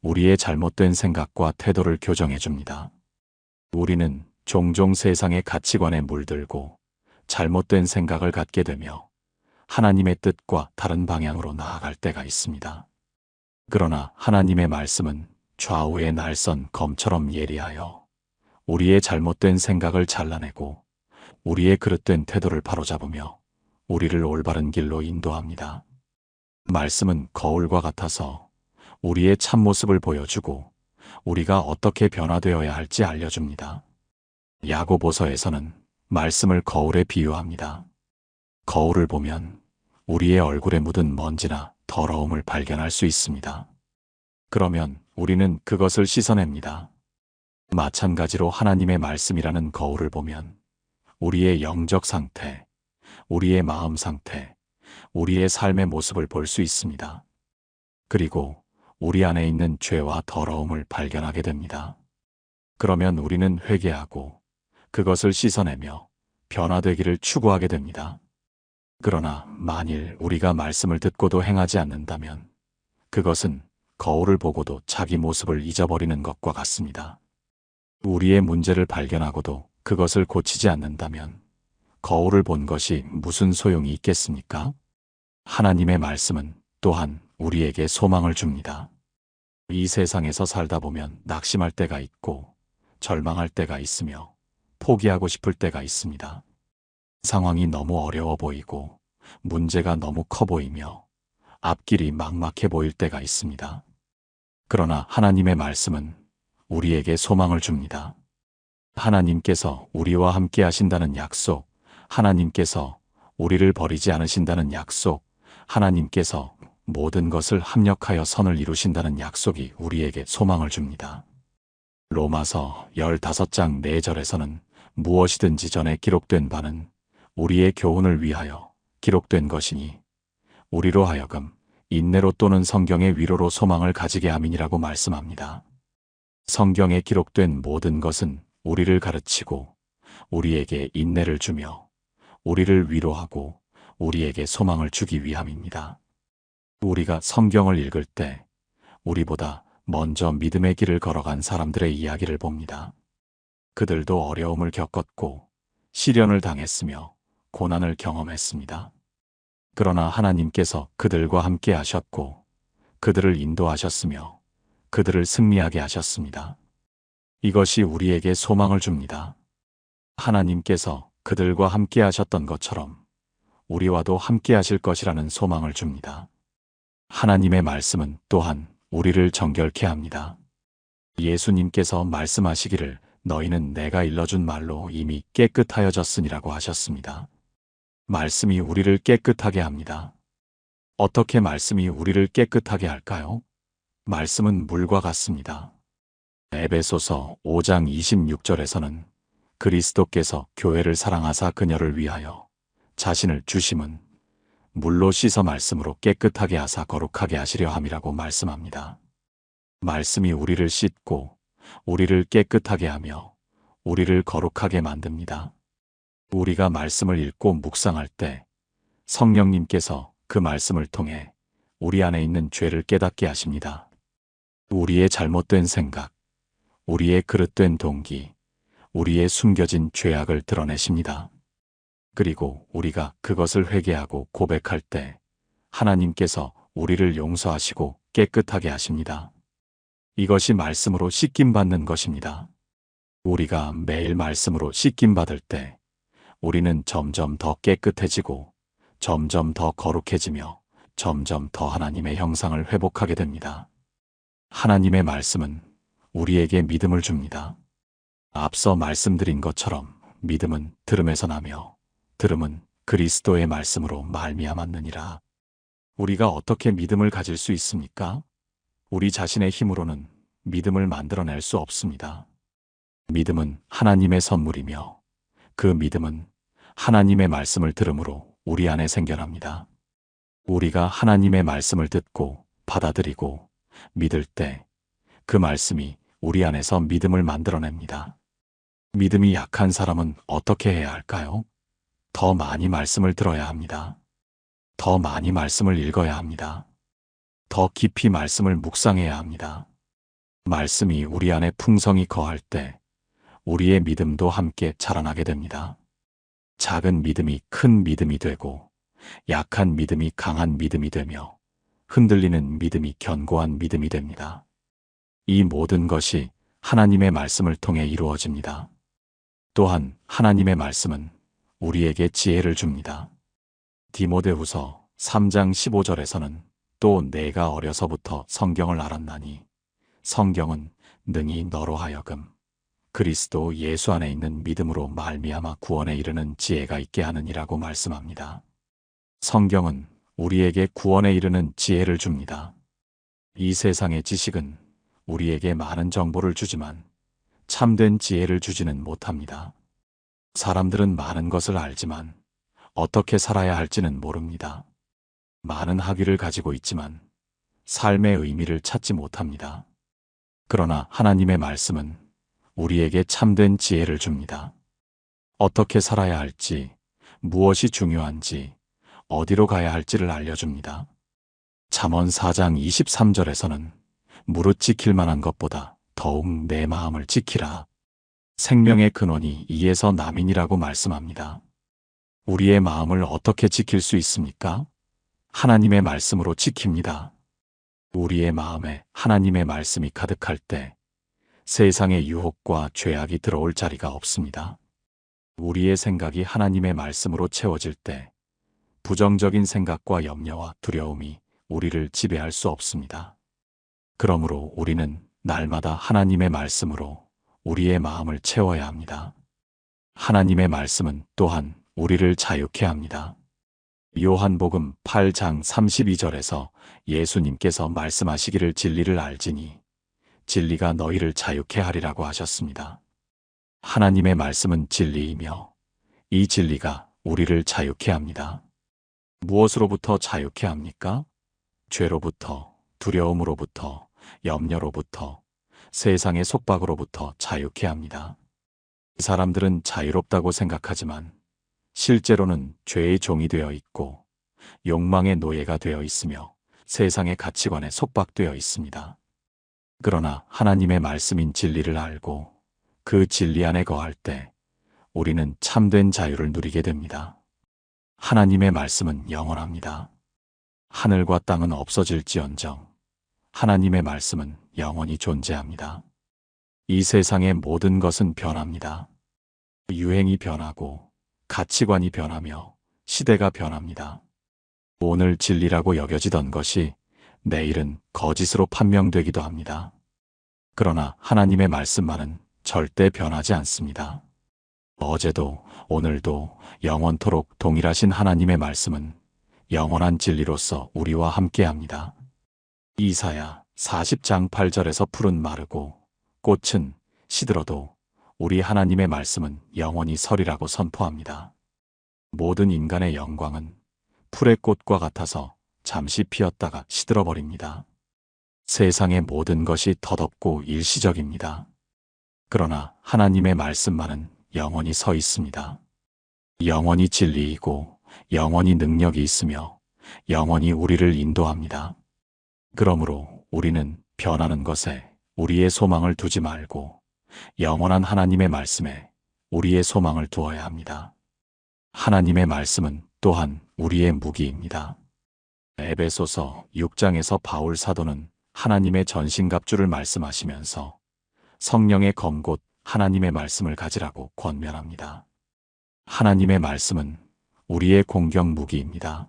[SPEAKER 1] 우리의 잘못된 생각과 태도를 교정해 줍니다. 우리는 종종 세상의 가치관에 물들고 잘못된 생각을 갖게 되며 하나님의 뜻과 다른 방향으로 나아갈 때가 있습니다. 그러나 하나님의 말씀은 좌우의 날선 검처럼 예리하여 우리의 잘못된 생각을 잘라내고 우리의 그릇된 태도를 바로잡으며 우리를 올바른 길로 인도합니다. 말씀은 거울과 같아서 우리의 참모습을 보여주고 우리가 어떻게 변화되어야 할지 알려줍니다. 야고보서에서는 말씀을 거울에 비유합니다. 거울을 보면 우리의 얼굴에 묻은 먼지나 더러움을 발견할 수 있습니다. 그러면 우리는 그것을 씻어냅니다. 마찬가지로 하나님의 말씀이라는 거울을 보면 우리의 영적 상태, 우리의 마음 상태, 우리의 삶의 모습을 볼 수 있습니다. 그리고 우리 안에 있는 죄와 더러움을 발견하게 됩니다. 그러면 우리는 회개하고 그것을 씻어내며 변화되기를 추구하게 됩니다. 그러나 만일 우리가 말씀을 듣고도 행하지 않는다면 그것은 거울을 보고도 자기 모습을 잊어버리는 것과 같습니다. 우리의 문제를 발견하고도 그것을 고치지 않는다면 거울을 본 것이 무슨 소용이 있겠습니까? 하나님의 말씀은 또한 우리에게 소망을 줍니다. 이 세상에서 살다 보면 낙심할 때가 있고 절망할 때가 있으며 포기하고 싶을 때가 있습니다. 상황이 너무 어려워 보이고 문제가 너무 커 보이며 앞길이 막막해 보일 때가 있습니다. 그러나 하나님의 말씀은 우리에게 소망을 줍니다. 하나님께서 우리와 함께 하신다는 약속, 하나님께서 우리를 버리지 않으신다는 약속, 하나님께서 모든 것을 합력하여 선을 이루신다는 약속이 우리에게 소망을 줍니다. 로마서 15장 4절에서는 무엇이든지 전에 기록된 바는 우리의 교훈을 위하여 기록된 것이니 우리로 하여금 인내로 또는 성경의 위로로 소망을 가지게 함이니라고 말씀합니다. 성경에 기록된 모든 것은 우리를 가르치고 우리에게 인내를 주며 우리를 위로하고 우리에게 소망을 주기 위함입니다. 우리가 성경을 읽을 때 우리보다 먼저 믿음의 길을 걸어간 사람들의 이야기를 봅니다. 그들도 어려움을 겪었고 시련을 당했으며 고난을 경험했습니다. 그러나 하나님께서 그들과 함께 하셨고 그들을 인도하셨으며 그들을 승리하게 하셨습니다. 이것이 우리에게 소망을 줍니다. 하나님께서 그들과 함께 하셨던 것처럼 우리와도 함께 하실 것이라는 소망을 줍니다. 하나님의 말씀은 또한 우리를 정결케 합니다. 예수님께서 말씀하시기를 너희는 내가 일러준 말로 이미 깨끗하여졌으니라고 하셨습니다. 말씀이 우리를 깨끗하게 합니다. 어떻게 말씀이 우리를 깨끗하게 할까요? 말씀은 물과 같습니다. 에베소서 5장 26절에서는 그리스도께서 교회를 사랑하사 그녀를 위하여 자신을 주심은 물로 씻어 말씀으로 깨끗하게 하사 거룩하게 하시려 함이라고 말씀합니다. 말씀이 우리를 씻고 우리를 깨끗하게 하며 우리를 거룩하게 만듭니다. 우리가 말씀을 읽고 묵상할 때 성령님께서 그 말씀을 통해 우리 안에 있는 죄를 깨닫게 하십니다. 우리의 잘못된 생각, 우리의 그릇된 동기, 우리의 숨겨진 죄악을 드러내십니다. 그리고 우리가 그것을 회개하고 고백할 때 하나님께서 우리를 용서하시고 깨끗하게 하십니다. 이것이 말씀으로 씻김받는 것입니다. 우리가 매일 말씀으로 씻김받을 때 우리는 점점 더 깨끗해지고 점점 더 거룩해지며 점점 더 하나님의 형상을 회복하게 됩니다. 하나님의 말씀은 우리에게 믿음을 줍니다. 앞서 말씀드린 것처럼 믿음은 들음에서 나며 들음은 그리스도의 말씀으로 말미암았느니라. 우리가 어떻게 믿음을 가질 수 있습니까? 우리 자신의 힘으로는 믿음을 만들어낼 수 없습니다. 믿음은 하나님의 선물이며 그 믿음은 하나님의 말씀을 들음으로 우리 안에 생겨납니다. 우리가 하나님의 말씀을 듣고 받아들이고 믿을 때 그 말씀이 우리 안에서 믿음을 만들어냅니다. 믿음이 약한 사람은 어떻게 해야 할까요? 더 많이 말씀을 들어야 합니다. 더 많이 말씀을 읽어야 합니다. 더 깊이 말씀을 묵상해야 합니다. 말씀이 우리 안에 풍성히 거할 때 우리의 믿음도 함께 자라나게 됩니다. 작은 믿음이 큰 믿음이 되고 약한 믿음이 강한 믿음이 되며 흔들리는 믿음이 견고한 믿음이 됩니다. 이 모든 것이 하나님의 말씀을 통해 이루어집니다. 또한 하나님의 말씀은 우리에게 지혜를 줍니다. 디모데후서 3장 15절에서는 또 내가 어려서부터 성경을 알았나니 성경은 능히 너로 하여금 그리스도 예수 안에 있는 믿음으로 말미암아 구원에 이르는 지혜가 있게 하느니라고 말씀합니다. 성경은 우리에게 구원에 이르는 지혜를 줍니다. 이 세상의 지식은 우리에게 많은 정보를 주지만 참된 지혜를 주지는 못합니다. 사람들은 많은 것을 알지만 어떻게 살아야 할지는 모릅니다. 많은 학위를 가지고 있지만 삶의 의미를 찾지 못합니다. 그러나 하나님의 말씀은 우리에게 참된 지혜를 줍니다. 어떻게 살아야 할지, 무엇이 중요한지, 어디로 가야 할지를 알려줍니다. 잠언 4장 23절에서는 무릇 지킬 만한 것보다 더욱 내 마음을 지키라. 생명의 근원이 이에서 남이니라고 말씀합니다. 우리의 마음을 어떻게 지킬 수 있습니까? 하나님의 말씀으로 지킵니다. 우리의 마음에 하나님의 말씀이 가득할 때 세상의 유혹과 죄악이 들어올 자리가 없습니다. 우리의 생각이 하나님의 말씀으로 채워질 때 부정적인 생각과 염려와 두려움이 우리를 지배할 수 없습니다. 그러므로 우리는 날마다 하나님의 말씀으로 우리의 마음을 채워야 합니다. 하나님의 말씀은 또한 우리를 자유케 합니다. 요한복음 8장 32절에서 예수님께서 말씀하시기를 진리를 알지니 진리가 너희를 자유케 하리라고 하셨습니다. 하나님의 말씀은 진리이며 이 진리가 우리를 자유케 합니다. 무엇으로부터 자유케 합니까? 죄로부터, 두려움으로부터, 염려로부터, 세상의 속박으로부터 자유케 합니다. 사람들은 자유롭다고 생각하지만 실제로는 죄의 종이 되어 있고 욕망의 노예가 되어 있으며 세상의 가치관에 속박되어 있습니다. 그러나 하나님의 말씀인 진리를 알고 그 진리 안에 거할 때 우리는 참된 자유를 누리게 됩니다. 하나님의 말씀은 영원합니다. 하늘과 땅은 없어질지언정 하나님의 말씀은 영원히 존재합니다. 이 세상의 모든 것은 변합니다. 유행이 변하고 가치관이 변하며 시대가 변합니다. 오늘 진리라고 여겨지던 것이 내일은 거짓으로 판명되기도 합니다. 그러나 하나님의 말씀만은 절대 변하지 않습니다. 어제도 오늘도 영원토록 동일하신 하나님의 말씀은 영원한 진리로서 우리와 함께합니다. 이사야 40장 8절에서 풀은 마르고 꽃은 시들어도 우리 하나님의 말씀은 영원히 서리라고 선포합니다. 모든 인간의 영광은 풀의 꽃과 같아서 잠시 피었다가 시들어버립니다. 세상의 모든 것이 덧없고 일시적입니다. 그러나 하나님의 말씀만은 영원히 서 있습니다. 영원히 진리이고 영원히 능력이 있으며 영원히 우리를 인도합니다. 그러므로 우리는 변하는 것에 우리의 소망을 두지 말고 영원한 하나님의 말씀에 우리의 소망을 두어야 합니다. 하나님의 말씀은 또한 우리의 무기입니다. 에베소서 6장에서 바울 사도는 하나님의 전신갑주를 말씀하시면서 성령의 검 곧 하나님의 말씀을 가지라고 권면합니다. 하나님의 말씀은 우리의 공격 무기입니다.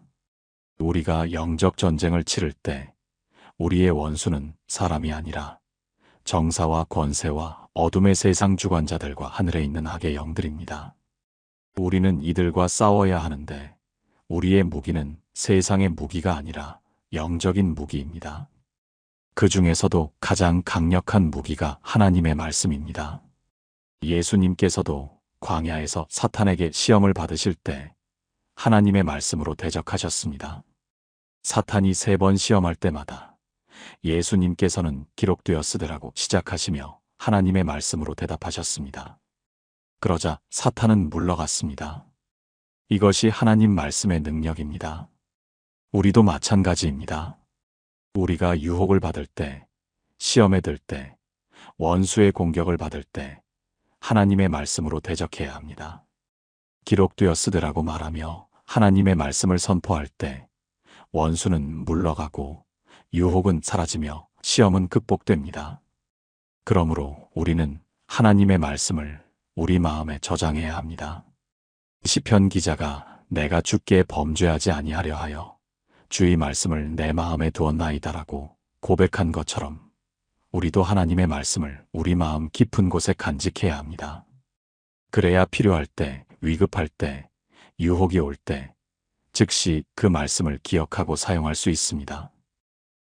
[SPEAKER 1] 우리가 영적 전쟁을 치를 때 우리의 원수는 사람이 아니라 정사와 권세와 어둠의 세상 주관자들과 하늘에 있는 악의 영들입니다. 우리는 이들과 싸워야 하는데 우리의 무기는 세상의 무기가 아니라 영적인 무기입니다. 그 중에서도 가장 강력한 무기가 하나님의 말씀입니다. 예수님께서도 광야에서 사탄에게 시험을 받으실 때 하나님의 말씀으로 대적하셨습니다. 사탄이 3번 시험할 때마다 예수님께서는 기록되었으되라고 시작하시며 하나님의 말씀으로 대답하셨습니다. 그러자 사탄은 물러갔습니다. 이것이 하나님 말씀의 능력입니다. 우리도 마찬가지입니다. 우리가 유혹을 받을 때, 시험에 들 때, 원수의 공격을 받을 때 하나님의 말씀으로 대적해야 합니다. 기록되었으되라고 말하며 하나님의 말씀을 선포할 때 원수는 물러가고 유혹은 사라지며 시험은 극복됩니다. 그러므로 우리는 하나님의 말씀을 우리 마음에 저장해야 합니다. 시편 기자가 내가 주께 범죄하지 아니하려 하여 주의 말씀을 내 마음에 두었나이다라고 고백한 것처럼 우리도 하나님의 말씀을 우리 마음 깊은 곳에 간직해야 합니다. 그래야 필요할 때, 위급할 때, 유혹이 올 때 즉시 그 말씀을 기억하고 사용할 수 있습니다.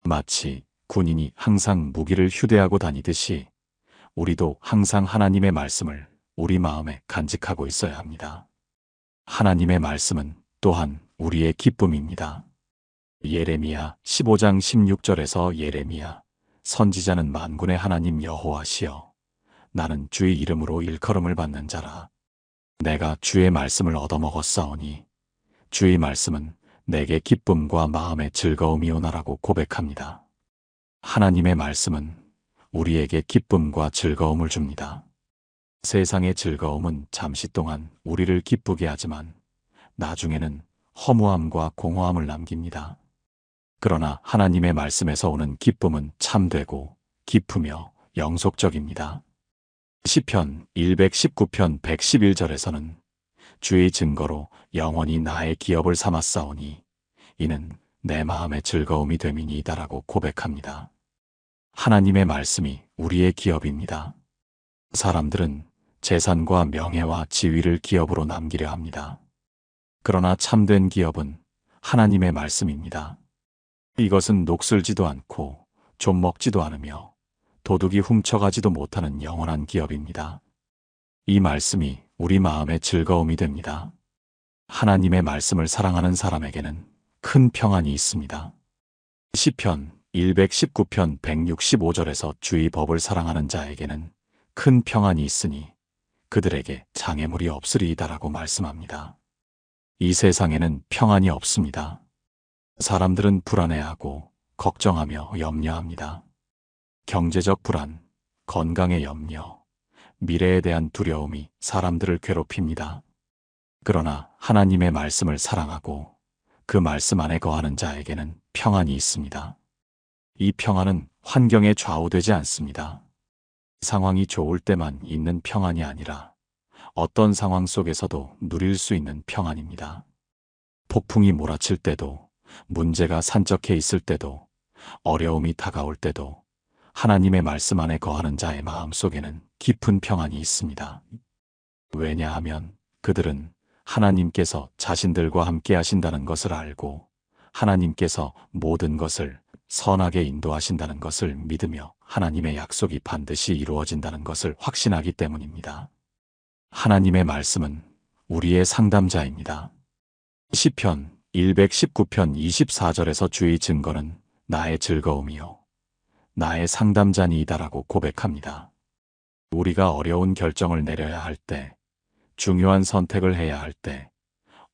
[SPEAKER 1] 마치 군인이 항상 무기를 휴대하고 다니듯이 우리도 항상 하나님의 말씀을 우리 마음에 간직하고 있어야 합니다. 하나님의 말씀은 또한 우리의 기쁨입니다. 예레미야 15장 16절에서 예레미야 선지자는 만군의 하나님 여호와시여 나는 주의 이름으로 일컬음을 받는 자라 내가 주의 말씀을 얻어먹었사오니 주의 말씀은 내게 기쁨과 마음의 즐거움이오나라고 고백합니다. 하나님의 말씀은 우리에게 기쁨과 즐거움을 줍니다. 세상의 즐거움은 잠시 동안 우리를 기쁘게 하지만 나중에는 허무함과 공허함을 남깁니다. 그러나 하나님의 말씀에서 오는 기쁨은 참되고 깊으며 영속적입니다. 시편 119편 111절에서는 주의 증거로 영원히 나의 기업을 삼았사오니 이는 내 마음의 즐거움이 됨이니이다라고 고백합니다. 하나님의 말씀이 우리의 기업입니다. 사람들은 재산과 명예와 지위를 기업으로 남기려 합니다. 그러나 참된 기업은 하나님의 말씀입니다. 이것은 녹슬지도 않고 좀먹지도 않으며 도둑이 훔쳐가지도 못하는 영원한 기업입니다. 이 말씀이 우리 마음의 즐거움이 됩니다. 하나님의 말씀을 사랑하는 사람에게는 큰 평안이 있습니다. 시편 119편 165절에서 주의 법을 사랑하는 자에게는 큰 평안이 있으니 그들에게 장애물이 없으리이다라고 말씀합니다. 이 세상에는 평안이 없습니다. 사람들은 불안해하고 걱정하며 염려합니다. 경제적 불안, 건강의 염려, 미래에 대한 두려움이 사람들을 괴롭힙니다. 그러나 하나님의 말씀을 사랑하고 그 말씀 안에 거하는 자에게는 평안이 있습니다. 이 평안은 환경에 좌우되지 않습니다. 상황이 좋을 때만 있는 평안이 아니라 어떤 상황 속에서도 누릴 수 있는 평안입니다. 폭풍이 몰아칠 때도, 문제가 산적해 있을 때도, 어려움이 다가올 때도 하나님의 말씀 안에 거하는 자의 마음 속에는 깊은 평안이 있습니다. 왜냐하면 그들은 하나님께서 자신들과 함께 하신다는 것을 알고 하나님께서 모든 것을 선하게 인도하신다는 것을 믿으며 하나님의 약속이 반드시 이루어진다는 것을 확신하기 때문입니다. 하나님의 말씀은 우리의 상담자입니다. 시편 119편 24절에서 주의 증거는 나의 즐거움이요 나의 상담자니이다라고 고백합니다. 우리가 어려운 결정을 내려야 할 때, 중요한 선택을 해야 할 때,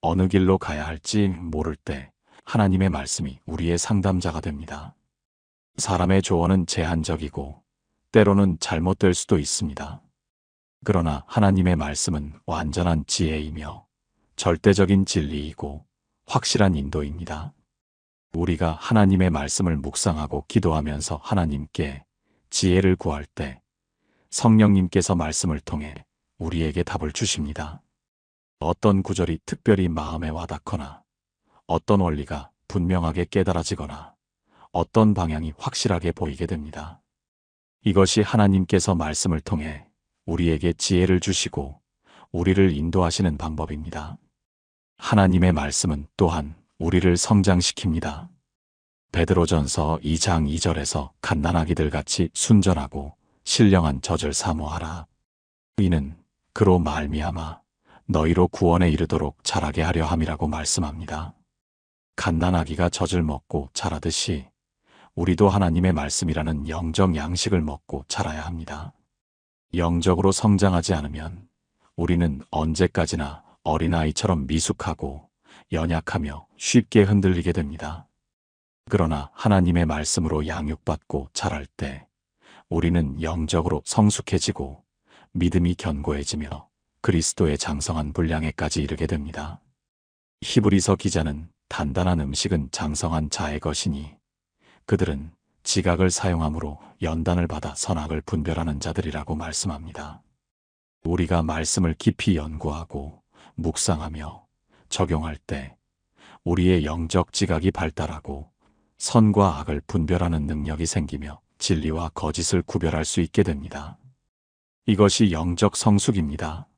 [SPEAKER 1] 어느 길로 가야 할지 모를 때 하나님의 말씀이 우리의 상담자가 됩니다. 사람의 조언은 제한적이고 때로는 잘못될 수도 있습니다. 그러나 하나님의 말씀은 완전한 지혜이며 절대적인 진리이고 확실한 인도입니다. 우리가 하나님의 말씀을 묵상하고 기도하면서 하나님께 지혜를 구할 때 성령님께서 말씀을 통해 우리에게 답을 주십니다. 어떤 구절이 특별히 마음에 와닿거나 어떤 원리가 분명하게 깨달아지거나 어떤 방향이 확실하게 보이게 됩니다. 이것이 하나님께서 말씀을 통해 우리에게 지혜를 주시고 우리를 인도하시는 방법입니다. 하나님의 말씀은 또한 우리를 성장시킵니다. 베드로전서 2장 2절에서 갓난아기들 같이 순전하고 신령한 젖을 사모하라. 이는 그로 말미암아 너희로 구원에 이르도록 자라게 하려 함이라고 말씀합니다. 갓난아기가 젖을 먹고 자라듯이 우리도 하나님의 말씀이라는 영적 양식을 먹고 자라야 합니다. 영적으로 성장하지 않으면 우리는 언제까지나 어린아이처럼 미숙하고 연약하며 쉽게 흔들리게 됩니다. 그러나 하나님의 말씀으로 양육받고 자랄 때 우리는 영적으로 성숙해지고 믿음이 견고해지며 그리스도의 장성한 분량에까지 이르게 됩니다. 히브리서 기자는 단단한 음식은 장성한 자의 것이니 그들은 지각을 사용함으로 연단을 받아 선악을 분별하는 자들이라고 말씀합니다. 우리가 말씀을 깊이 연구하고 묵상하며 적용할 때 우리의 영적 지각이 발달하고 선과 악을 분별하는 능력이 생기며 진리와 거짓을 구별할 수 있게 됩니다. 이것이 영적 성숙입니다.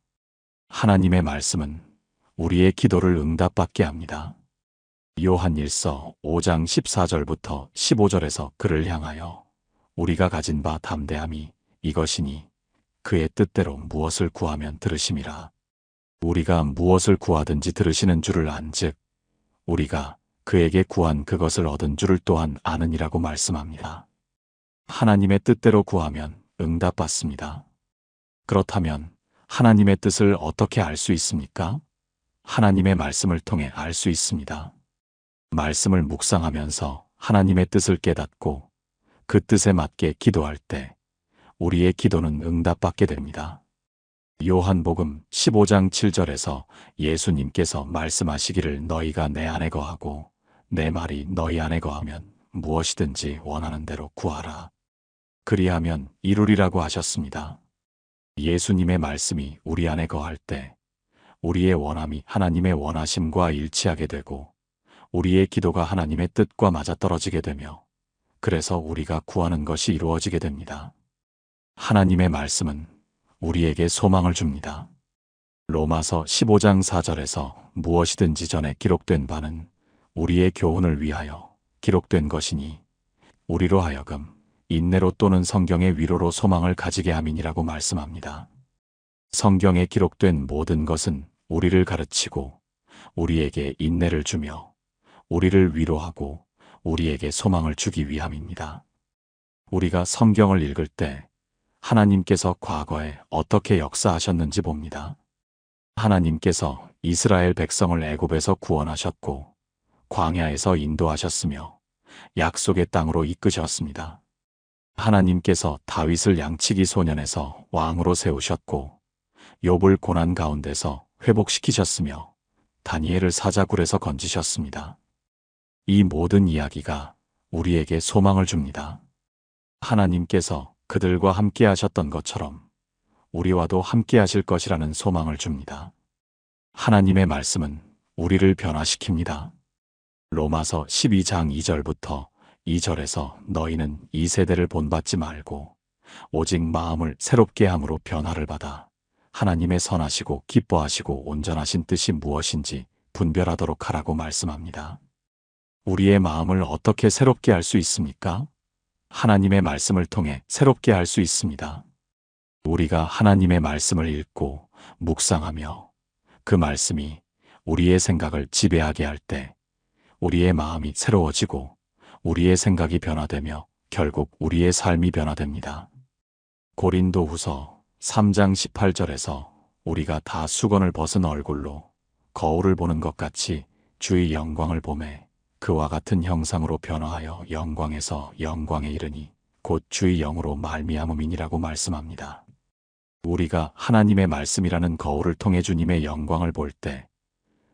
[SPEAKER 1] 하나님의 말씀은 우리의 기도를 응답받게 합니다. 요한 1서 5장 14절부터 15절에서 그를 향하여 우리가 가진 바 담대함이 이것이니 그의 뜻대로 무엇을 구하면 들으심이라. 우리가 무엇을 구하든지 들으시는 줄을 안즉 우리가 그에게 구한 그것을 얻은 줄을 또한 아느니라고 말씀합니다. 하나님의 뜻대로 구하면 응답받습니다. 그렇다면 하나님의 뜻을 어떻게 알 수 있습니까? 하나님의 말씀을 통해 알 수 있습니다. 말씀을 묵상하면서 하나님의 뜻을 깨닫고 그 뜻에 맞게 기도할 때 우리의 기도는 응답받게 됩니다. 요한복음 15장 7절에서 예수님께서 말씀하시기를 너희가 내 안에 거하고 내 말이 너희 안에 거하면 무엇이든지 원하는 대로 구하라. 그리하면 이루리라고 하셨습니다. 예수님의 말씀이 우리 안에 거할 때 우리의 원함이 하나님의 원하심과 일치하게 되고 우리의 기도가 하나님의 뜻과 맞아떨어지게 되며 그래서 우리가 구하는 것이 이루어지게 됩니다. 하나님의 말씀은 우리에게 소망을 줍니다. 로마서 15장 4절에서 무엇이든지 전에 기록된 바는 우리의 교훈을 위하여 기록된 것이니 우리로 하여금 인내로 또는 성경의 위로로 소망을 가지게 함이니라고 말씀합니다. 성경에 기록된 모든 것은 우리를 가르치고 우리에게 인내를 주며 우리를 위로하고 우리에게 소망을 주기 위함입니다. 우리가 성경을 읽을 때 하나님께서 과거에 어떻게 역사하셨는지 봅니다. 하나님께서 이스라엘 백성을 애굽에서 구원하셨고 광야에서 인도하셨으며 약속의 땅으로 이끄셨습니다. 하나님께서 다윗을 양치기 소년에서 왕으로 세우셨고 욥을 고난 가운데서 회복시키셨으며 다니엘을 사자굴에서 건지셨습니다. 이 모든 이야기가 우리에게 소망을 줍니다. 하나님께서 그들과 함께 하셨던 것처럼 우리와도 함께 하실 것이라는 소망을 줍니다. 하나님의 말씀은 우리를 변화시킵니다. 로마서 12장 2절부터 2절에서 너희는 이 세대를 본받지 말고 오직 마음을 새롭게 함으로 변화를 받아 하나님의 선하시고 기뻐하시고 온전하신 뜻이 무엇인지 분별하도록 하라고 말씀합니다. 우리의 마음을 어떻게 새롭게 할 수 있습니까? 하나님의 말씀을 통해 새롭게 할 수 있습니다. 우리가 하나님의 말씀을 읽고 묵상하며 그 말씀이 우리의 생각을 지배하게 할 때 우리의 마음이 새로워지고 우리의 생각이 변화되며 결국 우리의 삶이 변화됩니다. 고린도후서 3장 18절에서 우리가 다 수건을 벗은 얼굴로 거울을 보는 것 같이 주의 영광을 보매 그와 같은 형상으로 변화하여 영광에서 영광에 이르니 곧 주의 영으로 말미암음이니라고 말씀합니다. 우리가 하나님의 말씀이라는 거울을 통해 주님의 영광을 볼 때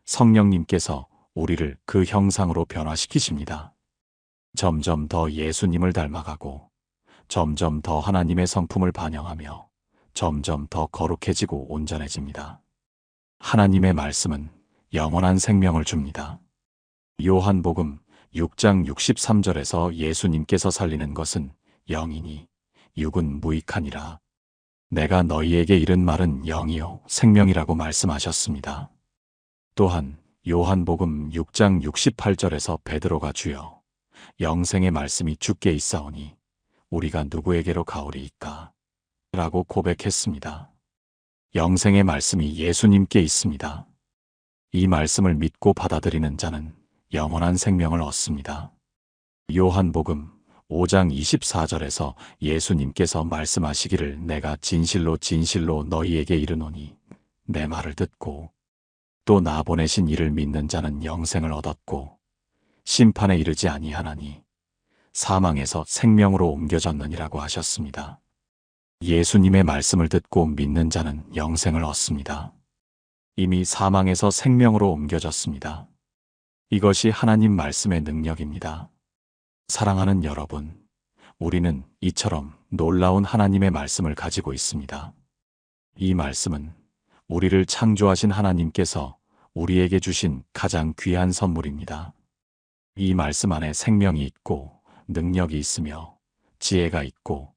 [SPEAKER 1] 성령님께서 우리를 그 형상으로 변화시키십니다. 점점 더 예수님을 닮아가고 점점 더 하나님의 성품을 반영하며 점점 더 거룩해지고 온전해집니다. 하나님의 말씀은 영원한 생명을 줍니다. 요한복음 6장 63절에서 예수님께서 살리는 것은 영이니 육은 무익하니라. 내가 너희에게 이른 말은 영이요 생명이라고 말씀하셨습니다. 또한 요한복음 6장 68절에서 베드로가 주여 영생의 말씀이 주께 있사오니 우리가 누구에게로 가오리이까? 라고 고백했습니다. 영생의 말씀이 예수님께 있습니다. 이 말씀을 믿고 받아들이는 자는 영원한 생명을 얻습니다. 요한복음 5장 24절에서 예수님께서 말씀하시기를 내가 진실로 진실로 너희에게 이르노니 내 말을 듣고 또 나 보내신 이를 믿는 자는 영생을 얻었고 심판에 이르지 아니하나니 사망에서 생명으로 옮겨졌느니라고 하셨습니다. 예수님의 말씀을 듣고 믿는 자는 영생을 얻습니다. 이미 사망에서 생명으로 옮겨졌습니다. 이것이 하나님 말씀의 능력입니다. 사랑하는 여러분, 우리는 이처럼 놀라운 하나님의 말씀을 가지고 있습니다. 이 말씀은 우리를 창조하신 하나님께서 우리에게 주신 가장 귀한 선물입니다. 이 말씀 안에 생명이 있고 능력이 있으며 지혜가 있고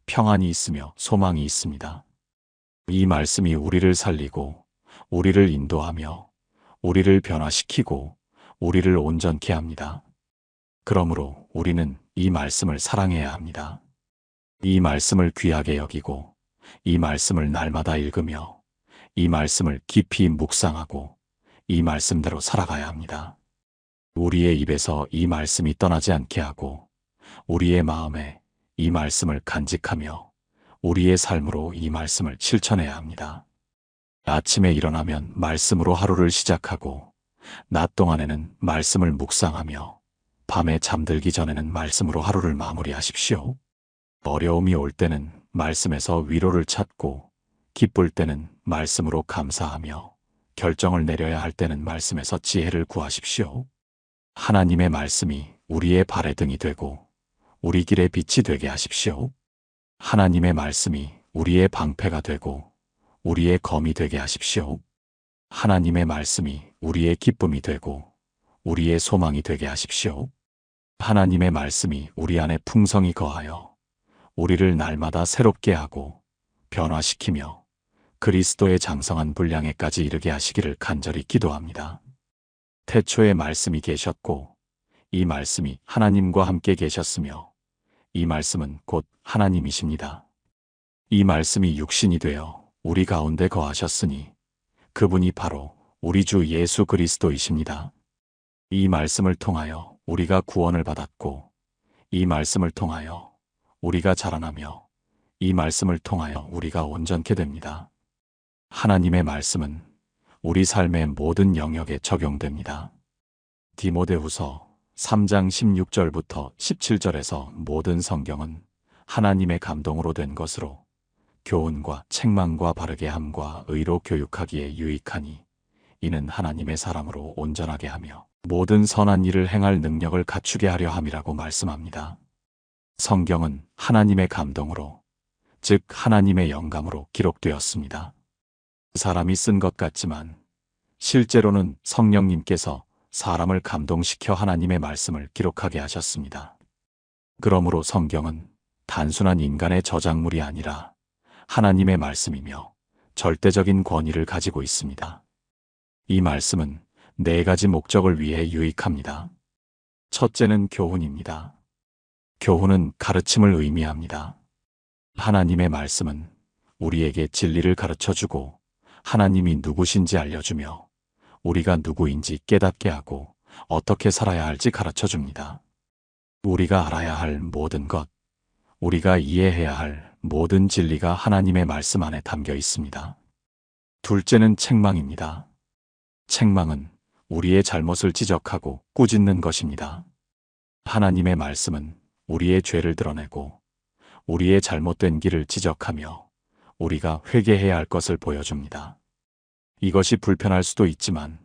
[SPEAKER 1] 평안이 있으며 소망이 있습니다. 이 말씀이 우리를 살리고 우리를 인도하며 우리를 변화시키고 우리를 온전케 합니다. 그러므로 우리는 이 말씀을 사랑해야 합니다. 이 말씀을 귀하게 여기고 이 말씀을 날마다 읽으며 이 말씀을 깊이 묵상하고 이 말씀대로 살아가야 합니다. 우리의 입에서 이 말씀이 떠나지 않게 하고 우리의 마음에 이 말씀을 간직하며 우리의 삶으로 이 말씀을 실천해야 합니다. 아침에 일어나면 말씀으로 하루를 시작하고 낮 동안에는 말씀을 묵상하며 밤에 잠들기 전에는 말씀으로 하루를 마무리하십시오. 어려움이 올 때는 말씀에서 위로를 찾고 기쁠 때는 말씀으로 감사하며 결정을 내려야 할 때는 말씀에서 지혜를 구하십시오. 하나님의 말씀이 우리의 발의 등이 되고 우리 길의 빛이 되게 하십시오. 하나님의 말씀이 우리의 방패가 되고 우리의 검이 되게 하십시오. 하나님의 말씀이 우리의 기쁨이 되고 우리의 소망이 되게 하십시오. 하나님의 말씀이 우리 안에 풍성히 거하여 우리를 날마다 새롭게 하고 변화시키며 그리스도의 장성한 분량에까지 이르게 하시기를 간절히 기도합니다. 태초에 말씀이 계셨고 이 말씀이 하나님과 함께 계셨으며 이 말씀은 곧 하나님이십니다. 이 말씀이 육신이 되어 우리 가운데 거하셨으니 그분이 바로 우리 주 예수 그리스도이십니다. 이 말씀을 통하여 우리가 구원을 받았고 이 말씀을 통하여 우리가 자라나며 이 말씀을 통하여 우리가 온전케 됩니다. 하나님의 말씀은 우리 삶의 모든 영역에 적용됩니다. 디모데후서 3장 16절부터 17절에서 모든 성경은 하나님의 감동으로 된 것으로 교훈과 책망과 바르게 함과 의로 교육하기에 유익하니 이는 하나님의 사람으로 온전하게 하며 모든 선한 일을 행할 능력을 갖추게 하려 함이라고 말씀합니다. 성경은 하나님의 감동으로, 즉 하나님의 영감으로 기록되었습니다. 사람이 쓴 것 같지만 실제로는 성령님께서 사람을 감동시켜 하나님의 말씀을 기록하게 하셨습니다. 그러므로 성경은 단순한 인간의 저작물이 아니라 하나님의 말씀이며 절대적인 권위를 가지고 있습니다. 이 말씀은 네 가지 목적을 위해 유익합니다. 첫째는 교훈입니다. 교훈은 가르침을 의미합니다. 하나님의 말씀은 우리에게 진리를 가르쳐주고 하나님이 누구신지 알려주며 우리가 누구인지 깨닫게 하고 어떻게 살아야 할지 가르쳐줍니다. 우리가 알아야 할 모든 것, 우리가 이해해야 할 모든 진리가 하나님의 말씀 안에 담겨 있습니다. 둘째는 책망입니다. 책망은 우리의 잘못을 지적하고 꾸짖는 것입니다. 하나님의 말씀은 우리의 죄를 드러내고 우리의 잘못된 길을 지적하며 우리가 회개해야 할 것을 보여줍니다. 이것이 불편할 수도 있지만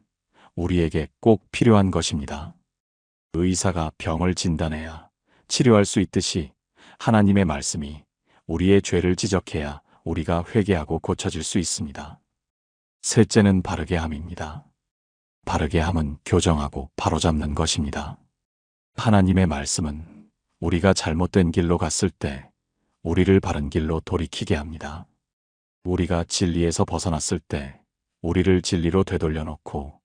[SPEAKER 1] 우리에게 꼭 필요한 것입니다. 의사가 병을 진단해야 치료할 수 있듯이 하나님의 말씀이 우리의 죄를 지적해야 우리가 회개하고 고쳐질 수 있습니다. 셋째는 바르게 함입니다. 바르게 함은 교정하고 바로잡는 것입니다. 하나님의 말씀은 우리가 잘못된 길로 갔을 때 우리를 바른 길로 돌이키게 합니다. 우리가 진리에서 벗어났을 때 우리를 진리로 되돌려 놓고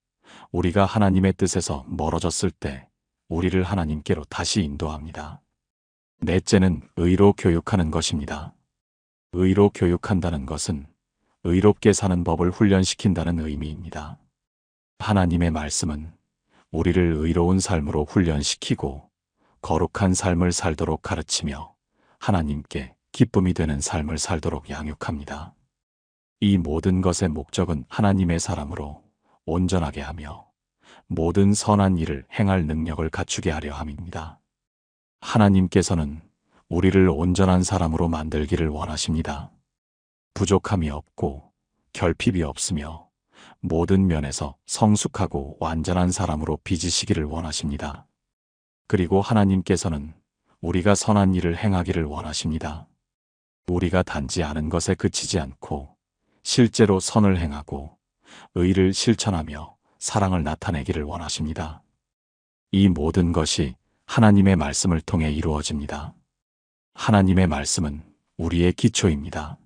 [SPEAKER 1] 우리가 하나님의 뜻에서 멀어졌을 때 우리를 하나님께로 다시 인도합니다. 넷째는 의로 교육하는 것입니다. 의로 교육한다는 것은 의롭게 사는 법을 훈련시킨다는 의미입니다. 하나님의 말씀은 우리를 의로운 삶으로 훈련시키고 거룩한 삶을 살도록 가르치며 하나님께 기쁨이 되는 삶을 살도록 양육합니다. 이 모든 것의 목적은 하나님의 사람으로 온전하게 하며 모든 선한 일을 행할 능력을 갖추게 하려 함입니다. 하나님께서는 우리를 온전한 사람으로 만들기를 원하십니다. 부족함이 없고 결핍이 없으며 모든 면에서 성숙하고 완전한 사람으로 빚으시기를 원하십니다. 그리고 하나님께서는 우리가 선한 일을 행하기를 원하십니다. 우리가 단지 아는 것에 그치지 않고 실제로 선을 행하고 의를 실천하며 사랑을 나타내기를 원하십니다. 이 모든 것이 하나님의 말씀을 통해 이루어집니다. 하나님의 말씀은 우리의 기초입니다.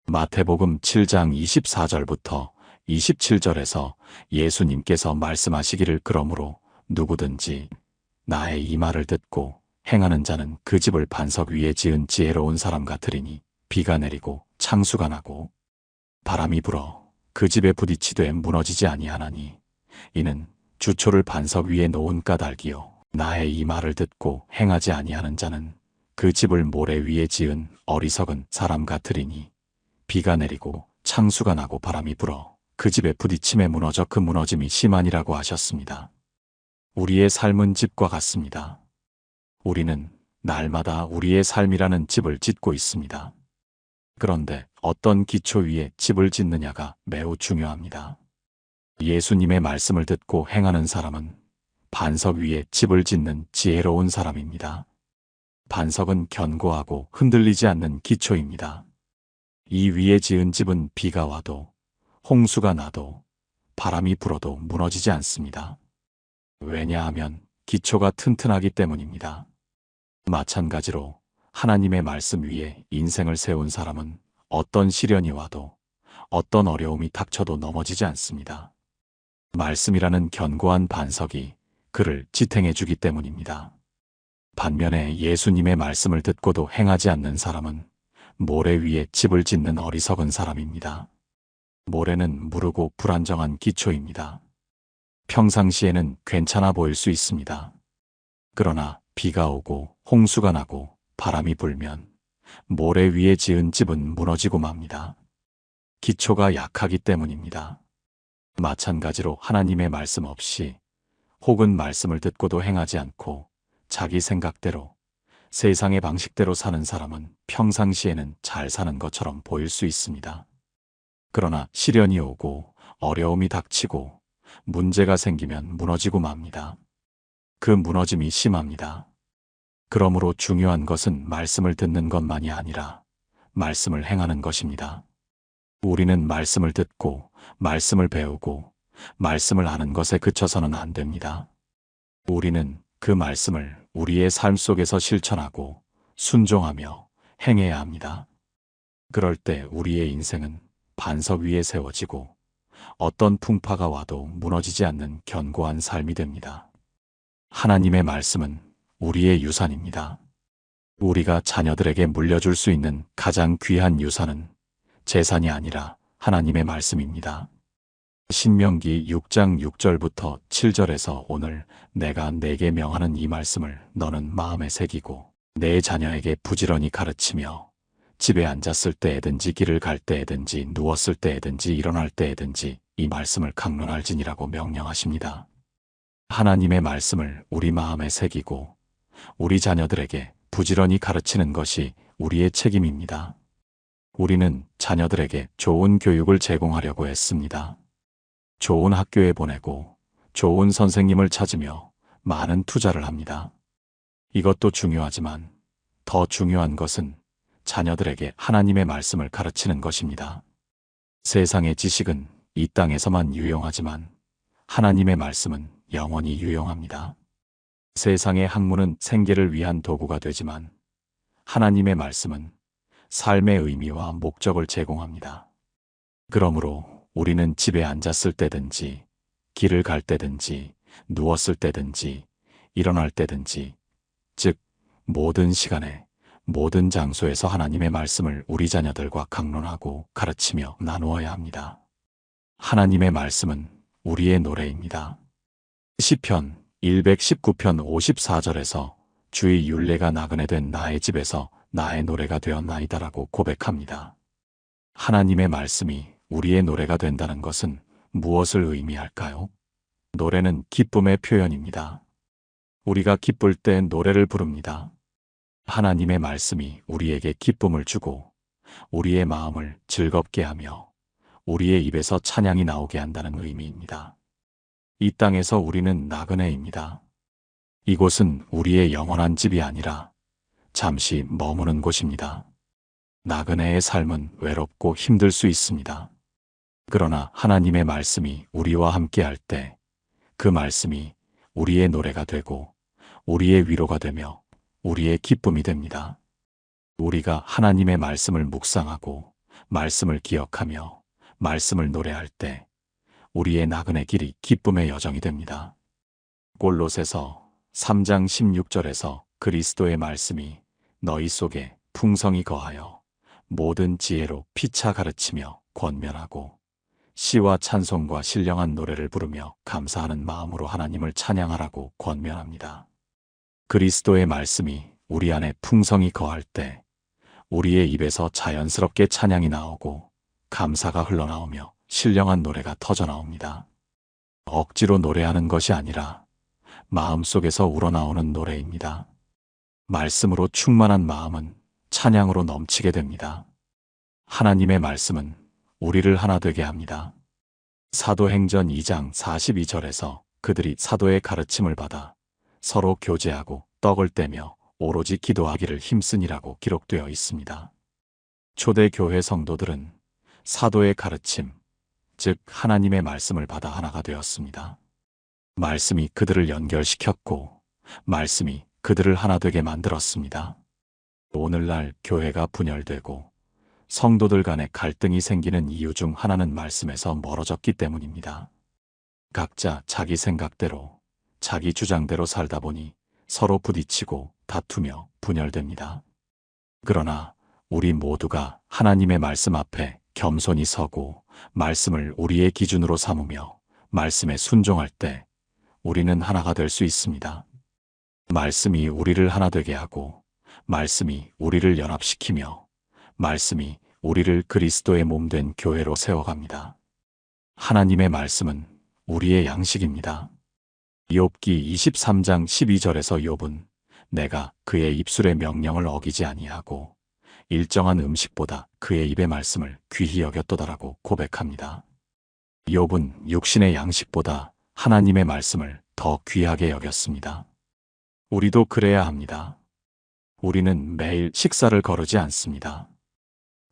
[SPEAKER 1] 마태복음 7장 24절부터 27절에서 예수님께서 말씀하시기를 그러므로 누구든지 나의 이 말을 듣고 행하는 자는 그 집을 반석 위에 지은 지혜로운 사람 같으리니 비가 내리고 창수가 나고 바람이 불어 그 집에 부딪히되 무너지지 아니하나니 이는 주초를 반석 위에 놓은 까닭이요 나의 이 말을 듣고 행하지 아니하는 자는 그 집을 모래 위에 지은 어리석은 사람 같으리니 비가 내리고 창수가 나고 바람이 불어 그 집에 부딪힘에 무너져 그 무너짐이 심하니라고 하셨습니다. 우리의 삶은 집과 같습니다. 우리는 날마다 우리의 삶이라는 집을 짓고 있습니다. 그런데 어떤 기초 위에 집을 짓느냐가 매우 중요합니다. 예수님의 말씀을 듣고 행하는 사람은 반석 위에 집을 짓는 지혜로운 사람입니다. 반석은 견고하고 흔들리지 않는 기초입니다. 이 위에 지은 집은 비가 와도 홍수가 나도 바람이 불어도 무너지지 않습니다. 왜냐하면 기초가 튼튼하기 때문입니다. 마찬가지로 하나님의 말씀 위에 인생을 세운 사람은 어떤 시련이 와도 어떤 어려움이 닥쳐도 넘어지지 않습니다. 말씀이라는 견고한 반석이 그를 지탱해 주기 때문입니다. 반면에 예수님의 말씀을 듣고도 행하지 않는 사람은 모래 위에 집을 짓는 어리석은 사람입니다. 모래는 무르고 불안정한 기초입니다. 평상시에는 괜찮아 보일 수 있습니다. 그러나 비가 오고 홍수가 나고 바람이 불면 모래 위에 지은 집은 무너지고 맙니다. 기초가 약하기 때문입니다. 마찬가지로 하나님의 말씀 없이 혹은 말씀을 듣고도 행하지 않고 자기 생각대로 세상의 방식대로 사는 사람은 평상시에는 잘 사는 것처럼 보일 수 있습니다. 그러나 시련이 오고 어려움이 닥치고 문제가 생기면 무너지고 맙니다. 그 무너짐이 심합니다. 그러므로 중요한 것은 말씀을 듣는 것만이 아니라 말씀을 행하는 것입니다. 우리는 말씀을 듣고 말씀을 배우고 말씀을 아는 것에 그쳐서는 안 됩니다. 우리는 그 말씀을 우리의 삶 속에서 실천하고 순종하며 행해야 합니다. 그럴 때 우리의 인생은 반석 위에 세워지고 어떤 풍파가 와도 무너지지 않는 견고한 삶이 됩니다. 하나님의 말씀은 우리의 유산입니다. 우리가 자녀들에게 물려줄 수 있는 가장 귀한 유산은 재산이 아니라 하나님의 말씀입니다. 신명기 6장 6절부터 7절에서 오늘 내가 내게 명하는 이 말씀을 너는 마음에 새기고 내 자녀에게 부지런히 가르치며 집에 앉았을 때에든지 길을 갈 때에든지 누웠을 때에든지 일어날 때에든지 이 말씀을 강론할지니라고 명령하십니다. 하나님의 말씀을 우리 마음에 새기고 우리 자녀들에게 부지런히 가르치는 것이 우리의 책임입니다. 우리는 자녀들에게 좋은 교육을 제공하려고 했습니다. 좋은 학교에 보내고 좋은 선생님을 찾으며 많은 투자를 합니다. 이것도 중요하지만 더 중요한 것은 자녀들에게 하나님의 말씀을 가르치는 것입니다. 세상의 지식은 이 땅에서만 유용하지만 하나님의 말씀은 영원히 유용합니다. 세상의 학문은 생계를 위한 도구가 되지만 하나님의 말씀은 삶의 의미와 목적을 제공합니다. 그러므로 우리는 집에 앉았을 때든지 길을 갈 때든지 누웠을 때든지 일어날 때든지 즉 모든 시간에 모든 장소에서 하나님의 말씀을 우리 자녀들과 강론하고 가르치며 나누어야 합니다. 하나님의 말씀은 우리의 노래입니다. 시편 119편 54절에서 주의 율례가 나그네 된 나의 집에서 나의 노래가 되었나이다라고 고백합니다. 하나님의 말씀이 우리의 노래가 된다는 것은 무엇을 의미할까요? 노래는 기쁨의 표현입니다. 우리가 기쁠 때 노래를 부릅니다. 하나님의 말씀이 우리에게 기쁨을 주고 우리의 마음을 즐겁게 하며 우리의 입에서 찬양이 나오게 한다는 의미입니다. 이 땅에서 우리는 나그네입니다. 이곳은 우리의 영원한 집이 아니라 잠시 머무는 곳입니다. 나그네의 삶은 외롭고 힘들 수 있습니다. 그러나 하나님의 말씀이 우리와 함께할 때 그 말씀이 우리의 노래가 되고 우리의 위로가 되며 우리의 기쁨이 됩니다. 우리가 하나님의 말씀을 묵상하고 말씀을 기억하며 말씀을 노래할 때 우리의 나그네 길이 기쁨의 여정이 됩니다. 골로새서 3장 16절에서 그리스도의 말씀이 너희 속에 풍성히 거하여 모든 지혜로 피차 가르치며 권면하고 시와 찬송과 신령한 노래를 부르며 감사하는 마음으로 하나님을 찬양하라고 권면합니다. 그리스도의 말씀이 우리 안에 풍성히 거할 때 우리의 입에서 자연스럽게 찬양이 나오고 감사가 흘러나오며 신령한 노래가 터져나옵니다. 억지로 노래하는 것이 아니라 마음속에서 우러나오는 노래입니다. 말씀으로 충만한 마음은 찬양으로 넘치게 됩니다. 하나님의 말씀은 우리를 하나 되게 합니다. 사도행전 2장 42절에서 그들이 사도의 가르침을 받아 서로 교제하고 떡을 떼며 오로지 기도하기를 힘쓰니라고 기록되어 있습니다. 초대교회 성도들은 사도의 가르침, 즉 하나님의 말씀을 받아 하나가 되었습니다. 말씀이 그들을 연결시켰고 말씀이 그들을 하나 되게 만들었습니다. 오늘날 교회가 분열되고 성도들 간에 갈등이 생기는 이유 중 하나는 말씀에서 멀어졌기 때문입니다. 각자 자기 생각대로 자기 주장대로 살다 보니 서로 부딪히고 다투며 분열됩니다. 그러나 우리 모두가 하나님의 말씀 앞에 겸손히 서고 말씀을 우리의 기준으로 삼으며 말씀에 순종할 때 우리는 하나가 될 수 있습니다. 말씀이 우리를 하나 되게 하고 말씀이 우리를 연합시키며 말씀이 우리를 그리스도의 몸된 교회로 세워갑니다. 하나님의 말씀은 우리의 양식입니다. 욥기 23장 12절에서 욥은 내가 그의 입술의 명령을 어기지 아니하고 일정한 음식보다 그의 입의 말씀을 귀히 여겼도다라고 고백합니다. 욥은 육신의 양식보다 하나님의 말씀을 더 귀하게 여겼습니다. 우리도 그래야 합니다. 우리는 매일 식사를 거르지 않습니다.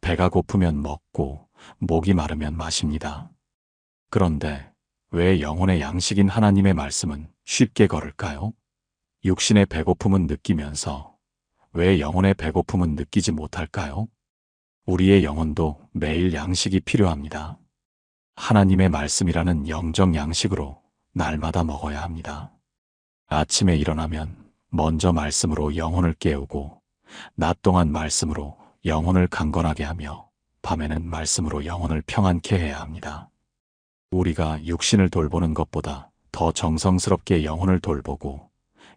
[SPEAKER 1] 배가 고프면 먹고 목이 마르면 마십니다. 그런데 왜 영혼의 양식인 하나님의 말씀은 쉽게 거를까요? 육신의 배고픔은 느끼면서 왜 영혼의 배고픔은 느끼지 못할까요? 우리의 영혼도 매일 양식이 필요합니다. 하나님의 말씀이라는 영적 양식으로 날마다 먹어야 합니다. 아침에 일어나면 먼저 말씀으로 영혼을 깨우고, 낮 동안 말씀으로 영혼을 강건하게 하며, 밤에는 말씀으로 영혼을 평안케 해야 합니다. 우리가 육신을 돌보는 것보다 더 정성스럽게 영혼을 돌보고,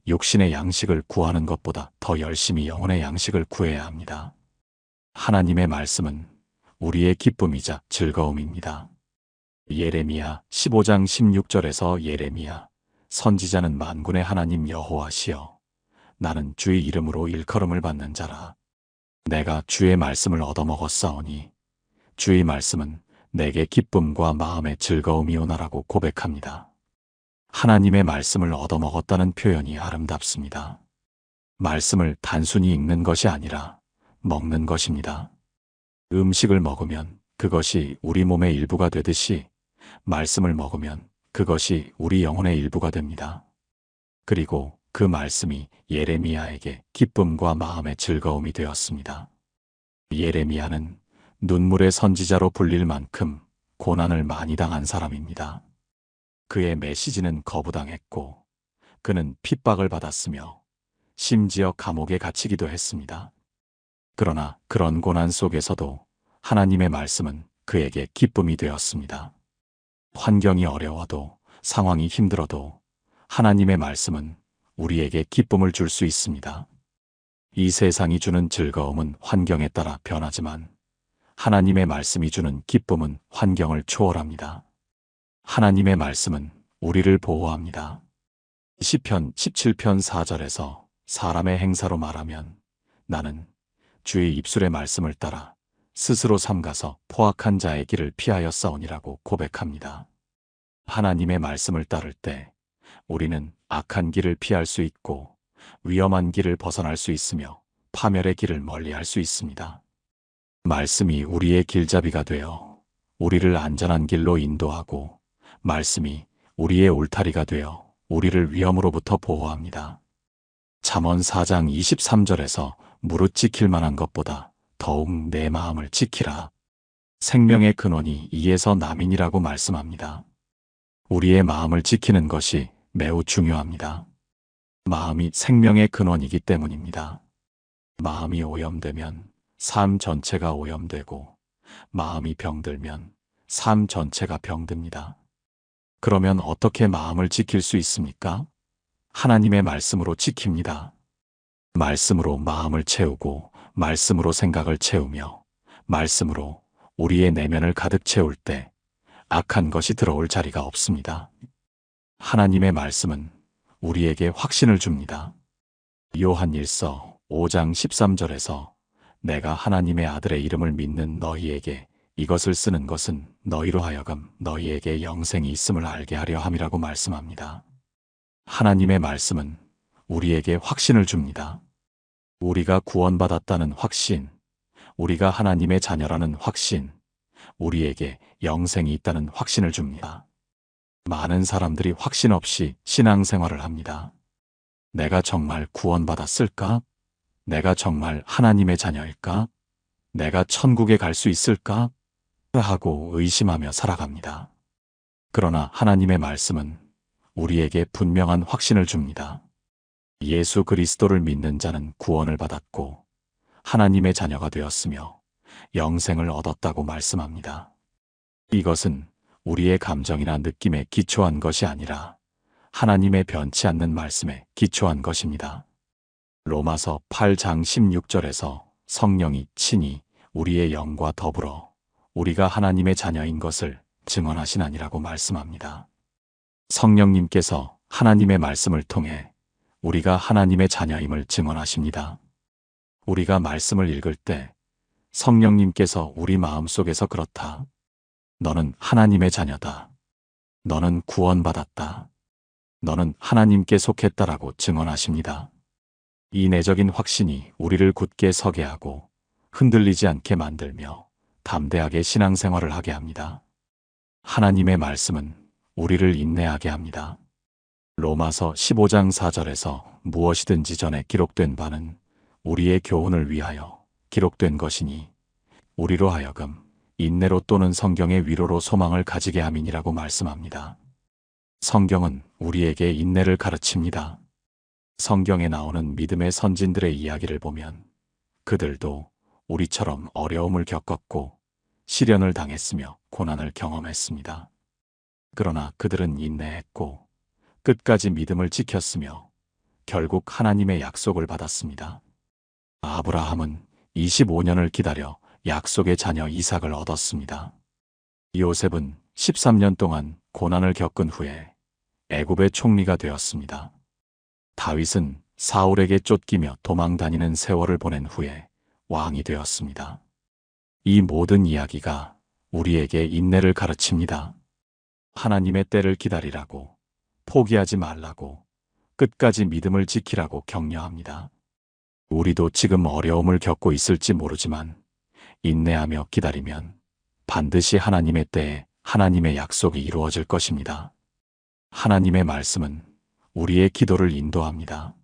[SPEAKER 1] 육신의 양식을 구하는 것보다 더 열심히 영혼의 양식을 구해야 합니다. 하나님의 말씀은 우리의 기쁨이자 즐거움입니다. 예레미야 15장 16절에서 예레미야, 선지자는 만군의 하나님 여호와시여, 나는 주의 이름으로 일컬음을 받는 자라. 내가 주의 말씀을 얻어먹었사오니 주의 말씀은 내게 기쁨과 마음의 즐거움이오나라고 고백합니다. 하나님의 말씀을 얻어먹었다는 표현이 아름답습니다. 말씀을 단순히 읽는 것이 아니라 먹는 것입니다. 음식을 먹으면 그것이 우리 몸의 일부가 되듯이 말씀을 먹으면 그것이 우리 영혼의 일부가 됩니다. 그리고 그 말씀이 예레미야에게 기쁨과 마음의 즐거움이 되었습니다. 예레미야는 눈물의 선지자로 불릴 만큼 고난을 많이 당한 사람입니다. 그의 메시지는 거부당했고, 그는 핍박을 받았으며 심지어 감옥에 갇히기도 했습니다. 그러나 그런 고난 속에서도 하나님의 말씀은 그에게 기쁨이 되었습니다. 환경이 어려워도, 상황이 힘들어도 하나님의 말씀은 우리에게 기쁨을 줄 수 있습니다. 이 세상이 주는 즐거움은 환경에 따라 변하지만 하나님의 말씀이 주는 기쁨은 환경을 초월합니다. 하나님의 말씀은 우리를 보호합니다. 시편 17편 4절에서 사람의 행사로 말하면 나는 주의 입술의 말씀을 따라 스스로 삼가서 포악한 자의 길을 피하였사오니라고 고백합니다. 하나님의 말씀을 따를 때 우리는 악한 길을 피할 수 있고 위험한 길을 벗어날 수 있으며 파멸의 길을 멀리할 수 있습니다. 말씀이 우리의 길잡이가 되어 우리를 안전한 길로 인도하고, 말씀이 우리의 울타리가 되어 우리를 위험으로부터 보호합니다. 잠언 4장 23절에서 무릇 지킬 만한 것보다 더욱 내 마음을 지키라. 생명의 근원이 이에서 남이니라고 말씀합니다. 우리의 마음을 지키는 것이 매우 중요합니다. 마음이 생명의 근원이기 때문입니다. 마음이 오염되면 삶 전체가 오염되고, 마음이 병들면 삶 전체가 병듭니다. 그러면 어떻게 마음을 지킬 수 있습니까? 하나님의 말씀으로 지킵니다. 말씀으로 마음을 채우고, 말씀으로 생각을 채우며, 말씀으로 우리의 내면을 가득 채울 때 악한 것이 들어올 자리가 없습니다. 하나님의 말씀은 우리에게 확신을 줍니다. 요한 1서 5장 13절에서 내가 하나님의 아들의 이름을 믿는 너희에게 이것을 쓰는 것은 너희로 하여금 너희에게 영생이 있음을 알게 하려 함이라고 말씀합니다. 하나님의 말씀은 우리에게 확신을 줍니다. 우리가 구원받았다는 확신, 우리가 하나님의 자녀라는 확신, 우리에게 영생이 있다는 확신을 줍니다. 많은 사람들이 확신 없이 신앙생활을 합니다. 내가 정말 구원받았을까? 내가 정말 하나님의 자녀일까? 내가 천국에 갈 수 있을까? 하고 의심하며 살아갑니다. 그러나 하나님의 말씀은 우리에게 분명한 확신을 줍니다. 예수 그리스도를 믿는 자는 구원을 받았고 하나님의 자녀가 되었으며 영생을 얻었다고 말씀합니다. 이것은 우리의 감정이나 느낌에 기초한 것이 아니라 하나님의 변치 않는 말씀에 기초한 것입니다. 로마서 8장 16절에서 성령이 친히 우리의 영과 더불어 우리가 하나님의 자녀인 것을 증언하시나니라고 말씀합니다. 성령님께서 하나님의 말씀을 통해 우리가 하나님의 자녀임을 증언하십니다. 우리가 말씀을 읽을 때 성령님께서 우리 마음속에서 그렇다. 너는 하나님의 자녀다. 너는 구원받았다. 너는 하나님께 속했다라고 증언하십니다. 이 내적인 확신이 우리를 굳게 서게 하고 흔들리지 않게 만들며 담대하게 신앙생활을 하게 합니다. 하나님의 말씀은 우리를 인내하게 합니다. 로마서 15장 4절에서 무엇이든지 전에 기록된 바는 우리의 교훈을 위하여 기록된 것이니 우리로 하여금 인내로 또는 성경의 위로로 소망을 가지게 함이니라고 말씀합니다. 성경은 우리에게 인내를 가르칩니다. 성경에 나오는 믿음의 선진들의 이야기를 보면 그들도 우리처럼 어려움을 겪었고 시련을 당했으며 고난을 경험했습니다. 그러나 그들은 인내했고 끝까지 믿음을 지켰으며 결국 하나님의 약속을 받았습니다. 아브라함은 25년을 기다려 약속의 자녀 이삭을 얻었습니다. 요셉은 13년 동안 고난을 겪은 후에 애굽의 총리가 되었습니다. 다윗은 사울에게 쫓기며 도망다니는 세월을 보낸 후에 왕이 되었습니다. 이 모든 이야기가 우리에게 인내를 가르칩니다. 하나님의 때를 기다리라고, 포기하지 말라고, 끝까지 믿음을 지키라고 격려합니다. 우리도 지금 어려움을 겪고 있을지 모르지만 인내하며 기다리면 반드시 하나님의 때에 하나님의 약속이 이루어질 것입니다. 하나님의 말씀은 우리의 기도를 인도합니다.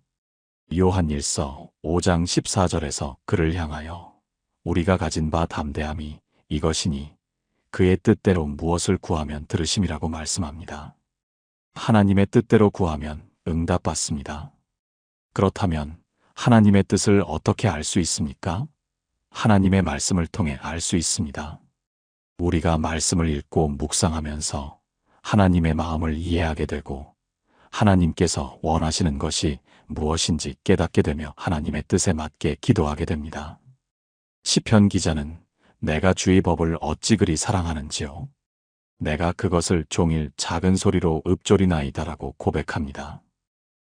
[SPEAKER 1] 요한 1서 5장 14절에서 그를 향하여 우리가 가진 바 담대함이 이것이니 그의 뜻대로 무엇을 구하면 들으심이라고 말씀합니다. 하나님의 뜻대로 구하면 응답받습니다. 그렇다면 하나님의 뜻을 어떻게 알 수 있습니까? 하나님의 말씀을 통해 알 수 있습니다. 우리가 말씀을 읽고 묵상하면서 하나님의 마음을 이해하게 되고 하나님께서 원하시는 것이 무엇인지 깨닫게 되며 하나님의 뜻에 맞게 기도하게 됩니다. 시편 기자는 내가 주의 법을 어찌 그리 사랑하는지요. 내가 그것을 종일 작은 소리로 읊조리나이다라고 고백합니다.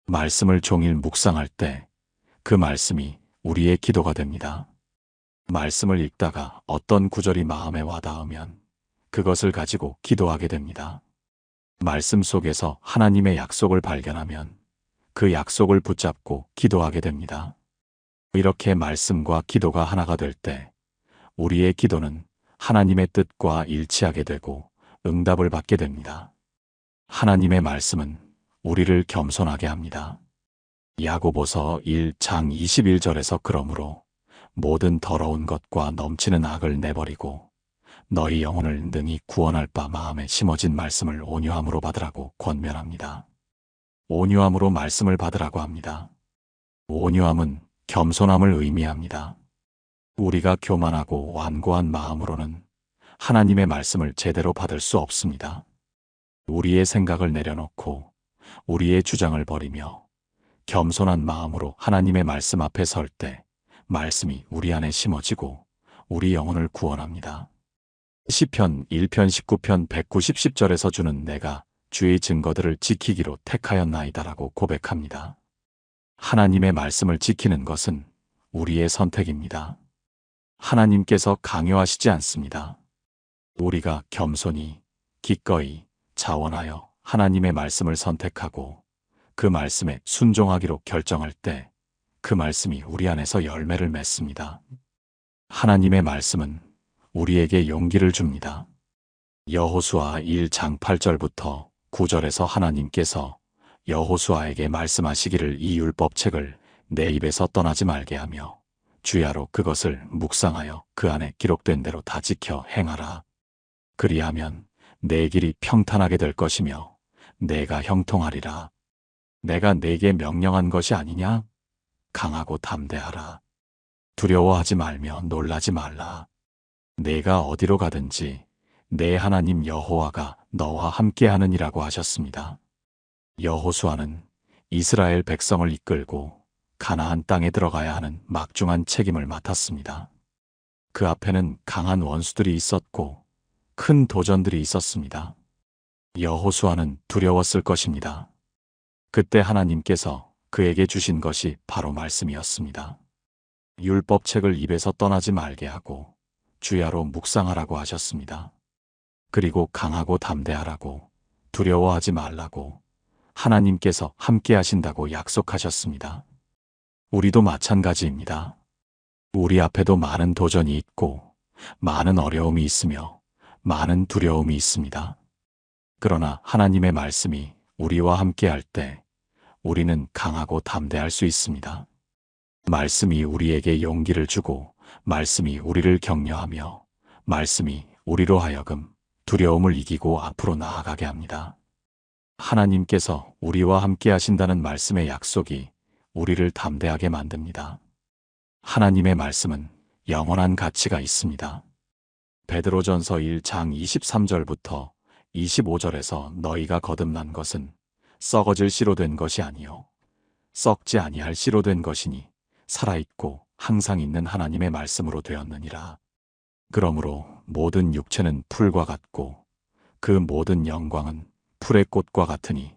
[SPEAKER 1] 말씀을 종일 묵상할 때 그 말씀이 우리의 기도가 됩니다. 말씀을 읽다가 어떤 구절이 마음에 와닿으면 그것을 가지고 기도하게 됩니다. 말씀 속에서 하나님의 약속을 발견하면 그 약속을 붙잡고 기도하게 됩니다. 이렇게 말씀과 기도가 하나가 될 때 우리의 기도는 하나님의 뜻과 일치하게 되고 응답을 받게 됩니다. 하나님의 말씀은 우리를 겸손하게 합니다. 야고보서 1장 21절에서 그러므로 모든 더러운 것과 넘치는 악을 내버리고 너희 영혼을 능히 구원할 바 마음에 심어진 말씀을 온유함으로 받으라고 권면합니다. 온유함으로 말씀을 받으라고 합니다. 온유함은 겸손함을 의미합니다. 우리가 교만하고 완고한 마음으로는 하나님의 말씀을 제대로 받을 수 없습니다. 우리의 생각을 내려놓고 우리의 주장을 버리며 겸손한 마음으로 하나님의 말씀 앞에 설 때 말씀이 우리 안에 심어지고 우리 영혼을 구원합니다. 시편 1편 19편 190 10절에서 주는 내가 주의 증거들을 지키기로 택하였나이다라고 고백합니다. 하나님의 말씀을 지키는 것은 우리의 선택입니다. 하나님께서 강요하시지 않습니다. 우리가 겸손히, 기꺼이, 자원하여 하나님의 말씀을 선택하고 그 말씀에 순종하기로 결정할 때 그 말씀이 우리 안에서 열매를 맺습니다. 하나님의 말씀은 우리에게 용기를 줍니다. 여호수아 1장 8절부터 9절에서 하나님께서 여호수아에게 말씀하시기를 이 율법책을 내 입에서 떠나지 말게 하며 주야로 그것을 묵상하여 그 안에 기록된 대로 다 지켜 행하라. 그리하면 내 길이 평탄하게 될 것이며 내가 형통하리라. 내가 내게 명령한 것이 아니냐? 강하고 담대하라. 두려워하지 말며 놀라지 말라. 내가 어디로 가든지 내 하나님 여호와가 너와 함께하느니라고 하셨습니다. 여호수아는 이스라엘 백성을 이끌고 가나안 땅에 들어가야 하는 막중한 책임을 맡았습니다. 그 앞에는 강한 원수들이 있었고 큰 도전들이 있었습니다. 여호수아는 두려웠을 것입니다. 그때 하나님께서 그에게 주신 것이 바로 말씀이었습니다. 율법책을 입에서 떠나지 말게 하고 주야로 묵상하라고 하셨습니다. 그리고 강하고 담대하라고, 두려워하지 말라고, 하나님께서 함께 하신다고 약속하셨습니다. 우리도 마찬가지입니다. 우리 앞에도 많은 도전이 있고 많은 어려움이 있으며 많은 두려움이 있습니다. 그러나 하나님의 말씀이 우리와 함께 할 때 우리는 강하고 담대할 수 있습니다. 말씀이 우리에게 용기를 주고, 말씀이 우리를 격려하며, 말씀이 우리로 하여금 두려움을 이기고 앞으로 나아가게 합니다. 하나님께서 우리와 함께 하신다는 말씀의 약속이 우리를 담대하게 만듭니다. 하나님의 말씀은 영원한 가치가 있습니다. 베드로전서 1장 23절부터 25절에서 너희가 거듭난 것은 썩어질 씨로 된 것이 아니요 썩지 아니할 씨로 된 것이니 살아있고 항상 있는 하나님의 말씀으로 되었느니라. 그러므로 모든 육체는 풀과 같고 그 모든 영광은 풀의 꽃과 같으니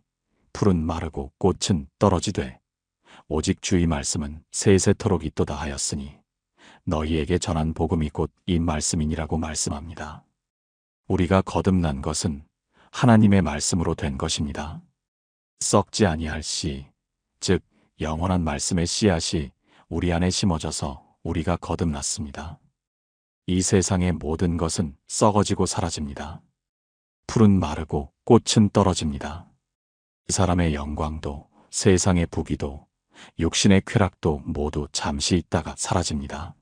[SPEAKER 1] 풀은 마르고 꽃은 떨어지되 오직 주의 말씀은 세세토록 있도다 하였으니 너희에게 전한 복음이 곧 이 말씀이니라고 말씀합니다. 우리가 거듭난 것은 하나님의 말씀으로 된 것입니다. 썩지 아니할 씨, 즉 영원한 말씀의 씨앗이 우리 안에 심어져서 우리가 거듭났습니다. 이 세상의 모든 것은 썩어지고 사라집니다. 풀은 마르고 꽃은 떨어집니다. 이 사람의 영광도 세상의 부귀도 육신의 쾌락도 모두 잠시 있다가 사라집니다.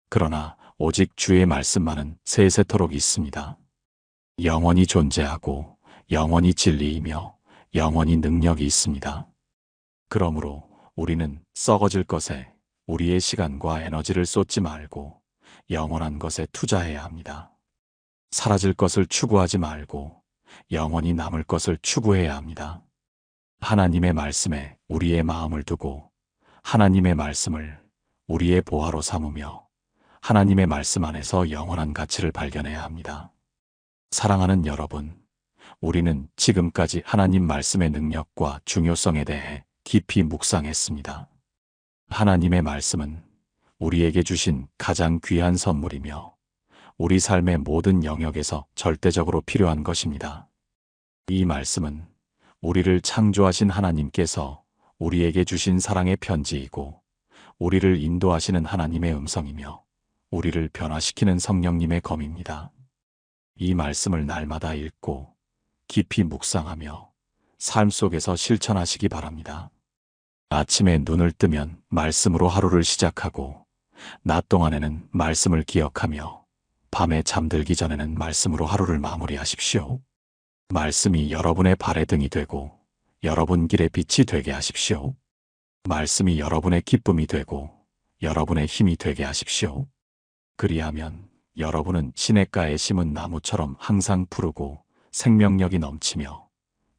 [SPEAKER 1] 그러나 오직 주의 말씀만은 세세토록 있습니다. 영원히 존재하고 영원히 진리이며 영원히 능력이 있습니다. 그러므로 우리는 썩어질 것에 우리의 시간과 에너지를 쏟지 말고 영원한 것에 투자해야 합니다. 사라질 것을 추구하지 말고 영원히 남을 것을 추구해야 합니다. 하나님의 말씀에 우리의 마음을 두고 하나님의 말씀을 우리의 보화로 삼으며 하나님의 말씀 안에서 영원한 가치를 발견해야 합니다. 사랑하는 여러분, 우리는 지금까지 하나님 말씀의 능력과 중요성에 대해 깊이 묵상했습니다. 하나님의 말씀은 우리에게 주신 가장 귀한 선물이며 우리 삶의 모든 영역에서 절대적으로 필요한 것입니다. 이 말씀은 우리를 창조하신 하나님께서 우리에게 주신 사랑의 편지이고 우리를 인도하시는 하나님의 음성이며 우리를 변화시키는 성령님의 검입니다. 이 말씀을 날마다 읽고 깊이 묵상하며 삶 속에서 실천하시기 바랍니다. 아침에 눈을 뜨면 말씀으로 하루를 시작하고 낮 동안에는 말씀을 기억하며 밤에 잠들기 전에는 말씀으로 하루를 마무리하십시오. 말씀이 여러분의 발의 등이 되고 여러분 길의 빛이 되게 하십시오. 말씀이 여러분의 기쁨이 되고 여러분의 힘이 되게 하십시오. 그리하면 여러분은 시냇가에 심은 나무처럼 항상 푸르고 생명력이 넘치며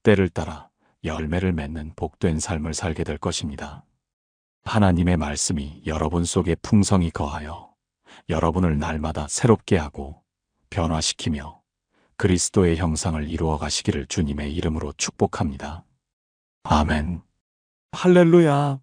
[SPEAKER 1] 때를 따라 열매를 맺는 복된 삶을 살게 될 것입니다. 하나님의 말씀이 여러분 속에 풍성히 거하여 여러분을 날마다 새롭게 하고 변화시키며 그리스도의 형상을 이루어 가시기를 주님의 이름으로 축복합니다. 아멘. 할렐루야.